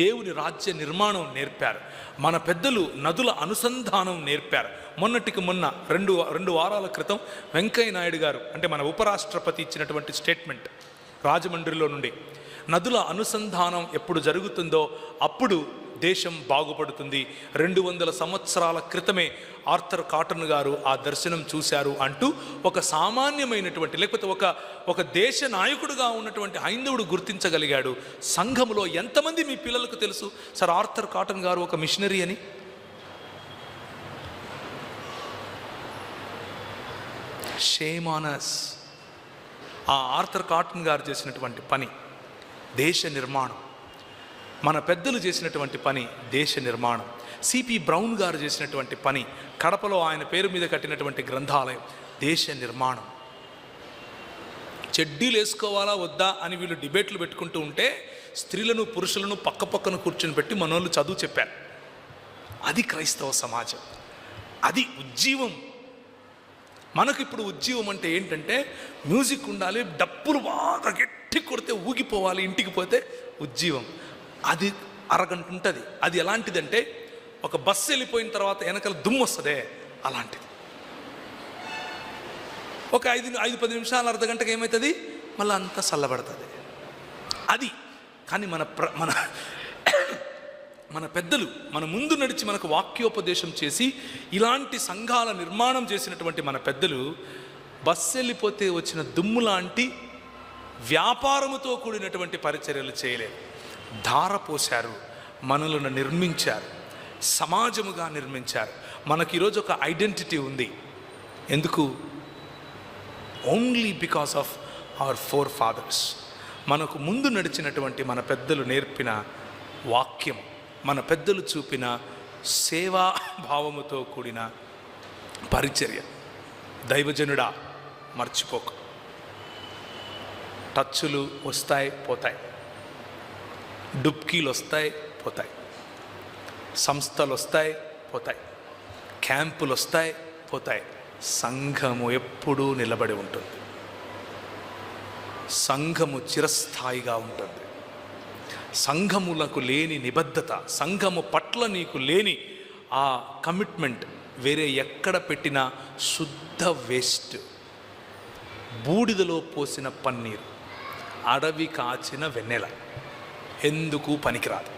దేవుని రాజ్య నిర్మాణం నేర్పారు. మన పెద్దలు నదుల అనుసంధానం నేర్పారు. మొన్నటికి మొన్న రెండు వారాల క్రితం వెంకయ్య నాయుడు గారు, అంటే మన ఉపరాష్ట్రపతి ఇచ్చినటువంటి స్టేట్మెంట్ రాజమండ్రిలో నుండి, నదుల అనుసంధానం ఎప్పుడు జరుగుతుందో అప్పుడు దేశం బాగుపడుతుంది. 200 సంవత్సరాల క్రితమే ఆర్థర్ కాటన్ గారు ఆ దర్శనం చూశారు అంటూ ఒక సామాన్యమైనటువంటి, లేకపోతే ఒక దేశ నాయకుడుగా ఉన్నటువంటి హైందవుడు గుర్తించగలిగాడు. సంఘములో ఎంతమంది మీ పిల్లలకు తెలుసు సార్ ఆర్థర్ కాటన్ గారు ఒక మిషనరీ అని? Shame on us. ఆ ఆర్థర్ కాటన్ గారు చేసినటువంటి పని దేశ నిర్మాణం. మన పెద్దలు చేసినటువంటి పని దేశ నిర్మాణం. సిపి బ్రౌన్ గారు చేసినటువంటి పని, కడపలో ఆయన పేరు మీద కట్టినటువంటి గ్రంథాలయం దేశ నిర్మాణం. చెడ్డీలు వేసుకోవాలా వద్దా అని వీళ్ళు డిబేట్లు పెట్టుకుంటూ ఉంటే స్త్రీలను పురుషులను పక్క పక్కన కూర్చొని పెట్టి మనోళ్ళు చదువు చెప్పారు. అది క్రైస్తవ సమాజం, అది ఉజ్జీవం. మనకు ఇప్పుడు ఉజ్జీవం అంటే ఏంటంటే మ్యూజిక్ ఉండాలి, డప్పులు బాగా గట్టి కొడితే ఊగిపోవాలి, ఇంటికి పోతే ఉజ్జీవం. అది అరగంట ఉంటుంది. అది ఎలాంటిదంటే ఒక బస్సు వెళ్ళిపోయిన తర్వాత వెనకాల దుమ్ము వస్తుందే అలాంటిది. ఒక 5-10 నిమిషాలు, అర్ధగంటకి ఏమవుతుంది, మళ్ళీ అంతా చల్లబడుతుంది. అది కానీ మన పెద్దలు మన ముందు నడిచి మనకు వాక్యోపదేశం చేసి ఇలాంటి సంఘాల నిర్మాణం చేసినటువంటి మన పెద్దలు బస్సు వెళ్ళిపోతే వచ్చిన దుమ్ము లాంటి వ్యాపారముతో కూడినటువంటి పరిచర్యలు చేయలేదు. ధారపోశారు, మనలను నిర్మించారు, సమాజముగా నిర్మించారు. మనకి ఈరోజు ఒక ఐడెంటిటీ ఉంది. ఎందుకు? Only because of our forefathers. మనకు ముందు నడిచినటువంటి మన పెద్దలు నేర్పిన వాక్యం, మన పెద్దలు చూపిన సేవా భావముతో కూడిన పరిచర్య. దైవజనుడా మర్చిపోకు. టచ్చులు వస్తాయి పోతాయి, డుబ్కీలు వస్తాయి పోతాయి, సంస్థలు వస్తాయి పోతాయి, క్యాంపులు వస్తాయి పోతాయి. సంఘము ఎప్పుడూ నిలబడి ఉంటుంది. సంఘము చిరస్థాయిగా ఉంటుంది. సంఘములకు లేని నిబద్ధత, సంఘము పట్ల నీకు లేని ఆ కమిట్మెంట్ వేరే ఎక్కడ పెట్టినా శుద్ధ వేస్ట్. బూడిదలో పోసిన పన్నీరు, అడవి కాచిన వెన్నెల, ఎందుకు పనికిరాదు.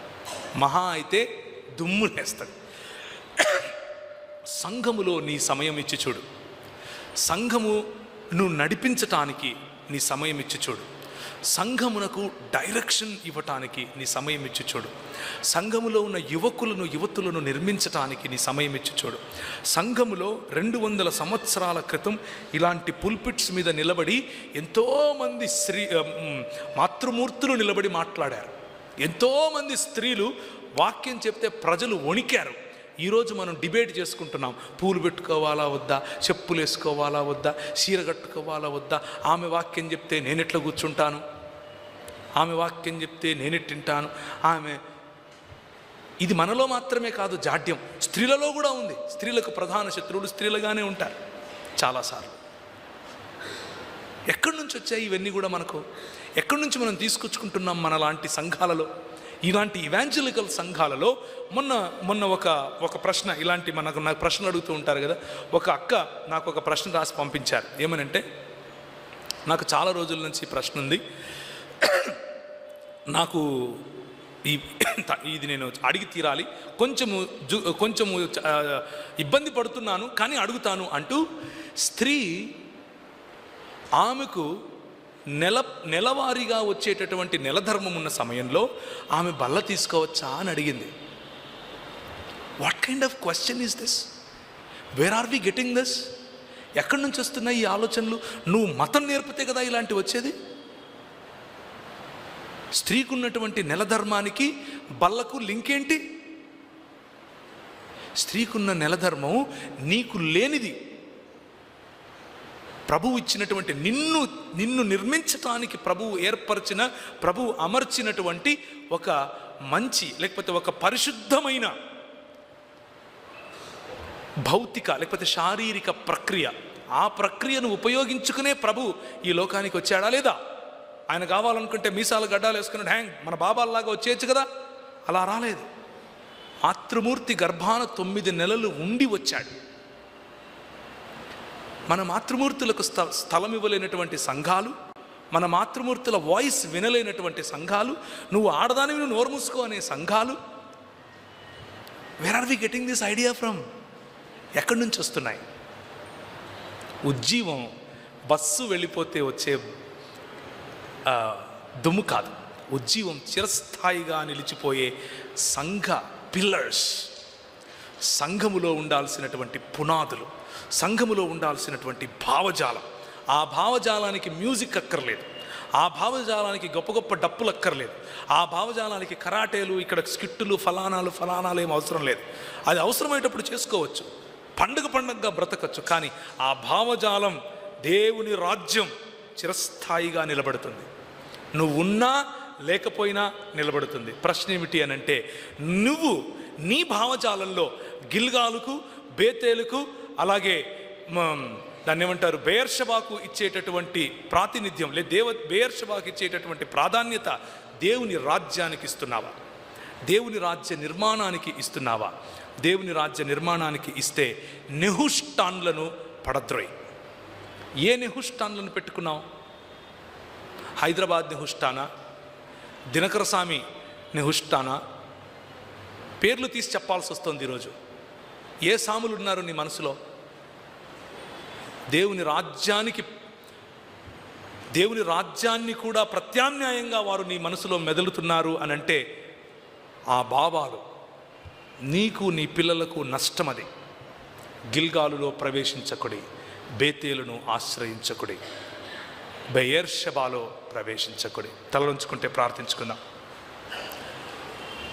మహా అయితే దుమ్ము లేస్తాడు. సంఘములో నీ సమయం ఇచ్చి చూడు. సంఘమును నడిపించటానికి నీ సమయం ఇచ్చి చూడు. సంఘమునకు డైరెక్షన్ ఇవ్వటానికి నీ సమయం ఇచ్చి చూడు. సంఘములో ఉన్న యువతులను నిర్మించటానికి నీ సమయం ఇచ్చి చూడు. సంఘములో 200 సంవత్సరాల క్రితం ఇలాంటి పుల్పిట్స్ మీద నిలబడి ఎంతోమంది మాతృమూర్తులు నిలబడి మాట్లాడారు. ఎంతోమంది స్త్రీలు వాక్యం చెప్తే ప్రజలు వణికారు. ఈరోజు మనం డిబేట్ చేసుకుంటున్నాం. పూలు పెట్టుకోవాలా వద్దా, చెప్పులు వేసుకోవాలా వద్దా, చీర కట్టుకోవాలా వద్దా, ఆమె వాక్యం చెప్తే నేనెట్లా కూర్చుంటాను, ఆమె వాక్యం చెప్తే నేనెట్టింటాను. ఇది మనలో మాత్రమే కాదు, జాడ్యం స్త్రీలలో కూడా ఉంది. స్త్రీలకు ప్రధాన శత్రువులు స్త్రీలుగానే ఉంటారు చాలాసార్లు. ఎక్కడి నుంచి వచ్చాయి ఇవన్నీ కూడా మనకు? ఎక్కడి నుంచి మనం తీసుకొచ్చుకుంటున్నాం? మన లాంటి సంఘాలలో, ఇలాంటి ఇవాంజలికల్ సంఘాలలో మొన్న ఒక ప్రశ్న, ఇలాంటి నాకు ప్రశ్న అడుగుతూ ఉంటారు కదా. ఒక అక్క నాకు ఒక ప్రశ్న రాసి పంపించారు. ఏమనంటే, నాకు చాలా రోజుల నుంచి ఈ ప్రశ్న ఉంది, నాకు ఇది నేను అడిగి తీరాలి, కొంచెము ఇబ్బంది పడుతున్నాను కానీ అడుగుతాను అంటూ, స్త్రీ ఆమెకు నెలవారీగా వచ్చేటటువంటి నెలధర్మం ఉన్న సమయంలో ఆమె బల్ల తీసుకోవచ్చా అని అడిగింది. What kind of question is this? Where are we getting this? ఎక్కడి నుంచి వస్తున్నాయి ఈ ఆలోచనలు? నువ్వు మతం నేర్పితే కదా ఇలాంటివి వచ్చేది. స్త్రీకి ఉన్నటువంటి నెలధర్మానికి బల్లకు లింక్ ఏంటి? స్త్రీకున్న నెలధర్మం నీకు లేనిది. ప్రభువు ఇచ్చినటువంటి నిన్ను నిర్మించటానికి ప్రభువు ఏర్పరిచిన, ప్రభువు అమర్చినటువంటి ఒక మంచి, లేకపోతే ఒక పరిశుద్ధమైన భౌతిక లేకపోతే శారీరక ప్రక్రియ. ఆ ప్రక్రియను ఉపయోగించుకునే ప్రభువు ఈ లోకానికి వచ్చాడా లేదా? ఆయన కావాలనుకుంటే మీసాలు గడ్డాలు వేసుకుని మన బాబాల్లాగా వచ్చేయచ్చు కదా. అలా రాలేదు. మాతృమూర్తి గర్భాన 9 నెలలు ఉండి వచ్చాడు. మన మాతృమూర్తులకు స్థలం ఇవ్వలేనటువంటి సంఘాలు, మన మాతృమూర్తుల వాయిస్ వినలేనటువంటి సంఘాలు, నువ్వు ఆడదానివి నువ్వు నోరు మూసుకో అనే సంఘాలు. Where are we getting this idea from? ఎక్కడి నుంచి వస్తున్నాయి? ఉజ్జీవం బస్సు వెళ్ళిపోతే వచ్చే దుమ్ము కాదు. ఉజ్జీవం చిరస్థాయిగా నిలిచిపోయే సంఘ పిల్లర్స్, సంఘములో ఉండాల్సినటువంటి పునాదులు, సంఘములో ఉండాల్సినటువంటి భావజాలం. ఆ భావజాలానికి మ్యూజిక్ అక్కర్లేదు, ఆ భావజాలానికి గొప్ప గొప్ప డప్పులు అక్కర్లేదు, ఆ భావజాలానికి కరాటేలు, ఇక్కడ స్కిట్టులు, ఫలానాలు ఏం అవసరం లేదు. అది అవసరమయ్యేటప్పుడు చేసుకోవచ్చు, పండుగగా బ్రతకచ్చు. కానీ ఆ భావజాలం దేవుని రాజ్యం చిరస్థాయిగా నిలబడుతుంది. నువ్వు ఉన్నా లేకపోయినా నిలబడుతుంది. ప్రశ్న ఏమిటి అని అంటే, నువ్వు నీ భావజాలంలో గిల్గాలుకు, బేతేలుకు, అలాగే దాన్ని ఏమంటారు, బెయేర్షెబాకు ఇచ్చేటటువంటి ప్రాతినిధ్యం బెయేర్షెబాకు ఇచ్చేటటువంటి ప్రాధాన్యత దేవుని రాజ్యానికి ఇస్తున్నావా? దేవుని రాజ్య నిర్మాణానికి ఇస్తున్నావా? దేవుని రాజ్య నిర్మాణానికి ఇస్తే నెహుష్టాన్లను పడద్రోయ్. ఏ నెహుష్టాన్లను పెట్టుకున్నావు? హైదరాబాద్ నెహుష్టానా, దినకర స్వామి నెహుష్టానా? పేర్లు తీసి చెప్పాల్సి వస్తుంది ఈరోజు. ఏ సాములు ఉన్నారు నీ మనసులో? దేవుని రాజ్యాన్ని కూడా ప్రత్యామ్నాయంగా వారు నీ మనసులో మెదలుతున్నారు అని అంటే ఆ భావాలు నీకు, నీ పిల్లలకు నష్టమది. గిల్గాలులో ప్రవేశించకుడి, బేతేలును ఆశ్రయించకుడి, బెయేర్షెబాలో ప్రవేశించకుడి. తలలుంచుకుంటే ప్రార్థించుకుందాం.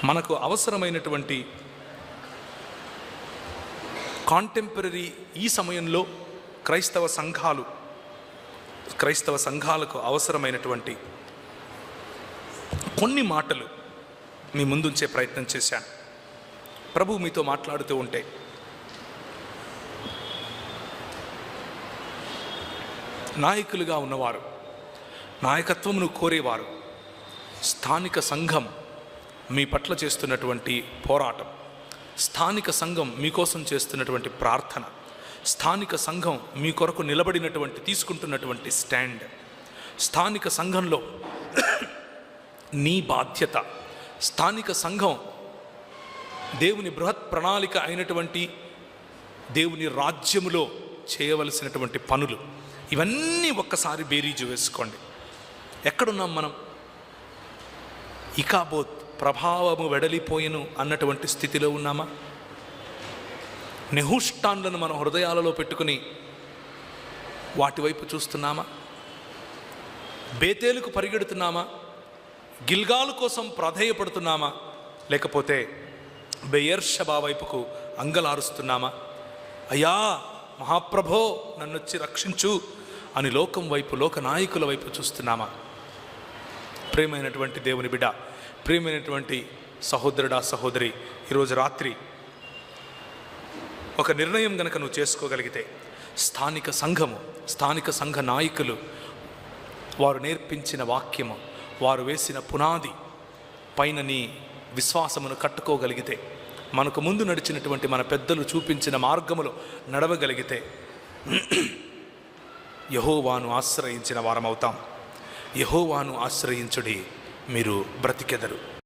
మనకు అవసరమైనటువంటి కాంటెంపరీ ఈ సమయంలో క్రైస్తవ సంఘాలకు అవసరమైనటువంటి కొన్ని మాటలు మీ ముందుంచే ప్రయత్నం చేశాను. ప్రభు మీతో మాట్లాడుతూ ఉంటే నాయకులుగా ఉన్నవారు, నాయకత్వమును కోరేవారు, స్థానిక సంఘం మీ పట్ల చేస్తున్నటువంటి పోరాటం, స్థానిక సంఘం మీకోసం చేస్తున్నటువంటి ప్రార్థన, స్థానిక సంఘం మీ కొరకు నిలబడినటువంటి తీసుకుంటున్నటువంటి స్టాండ్, స్థానిక సంఘంలో నీ బాధ్యత, స్థానిక సంఘం దేవుని బృహత్ ప్రణాళిక అయినటువంటి దేవుని రాజ్యములో చేయవలసినటువంటి పనులు, ఇవన్నీ ఒక్కసారి బేరీజు వేసుకోండి. ఎక్కడున్నాం మనం? ఇకాబోత్ ప్రభావము వెడలిపోయెను అన్నటువంటి స్థితిలో ఉన్నామా? నెహుష్టాన్లను మన హృదయాలలో పెట్టుకుని వాటి వైపు చూస్తున్నామా? బేతేలుకు పరిగెడుతున్నామా? గిల్గాలు కోసం ప్రాధేయపడుతున్నామా? లేకపోతే బెయేర్షెబా వైపుకు అంగలారుస్తున్నామా? అయ్యా మహాప్రభో నన్నొచ్చి రక్షించు అని లోకం వైపు, లోక నాయకుల వైపు చూస్తున్నామా? ప్రియమైనటువంటి దేవుని బిడ్డ, ప్రియమైనటువంటి సహోదరుడా, సహోదరి, ఈరోజు రాత్రి ఒక నిర్ణయం గనక నువ్వు చేసుకోగలిగితే, స్థానిక సంఘ నాయకులు వారు నేర్పించిన వాక్యము, వారు వేసిన పునాది పైన నీ విశ్వాసమును కట్టుకోగలిగితే, మనకు ముందు నడిచినటువంటి మన పెద్దలు చూపించిన మార్గములో నడవగలిగితే యెహోవాను ఆశ్రయించిన వారమవుతాం. యెహోవాను ఆశ్రయించుడి, మీరు బ్రతికెదరు.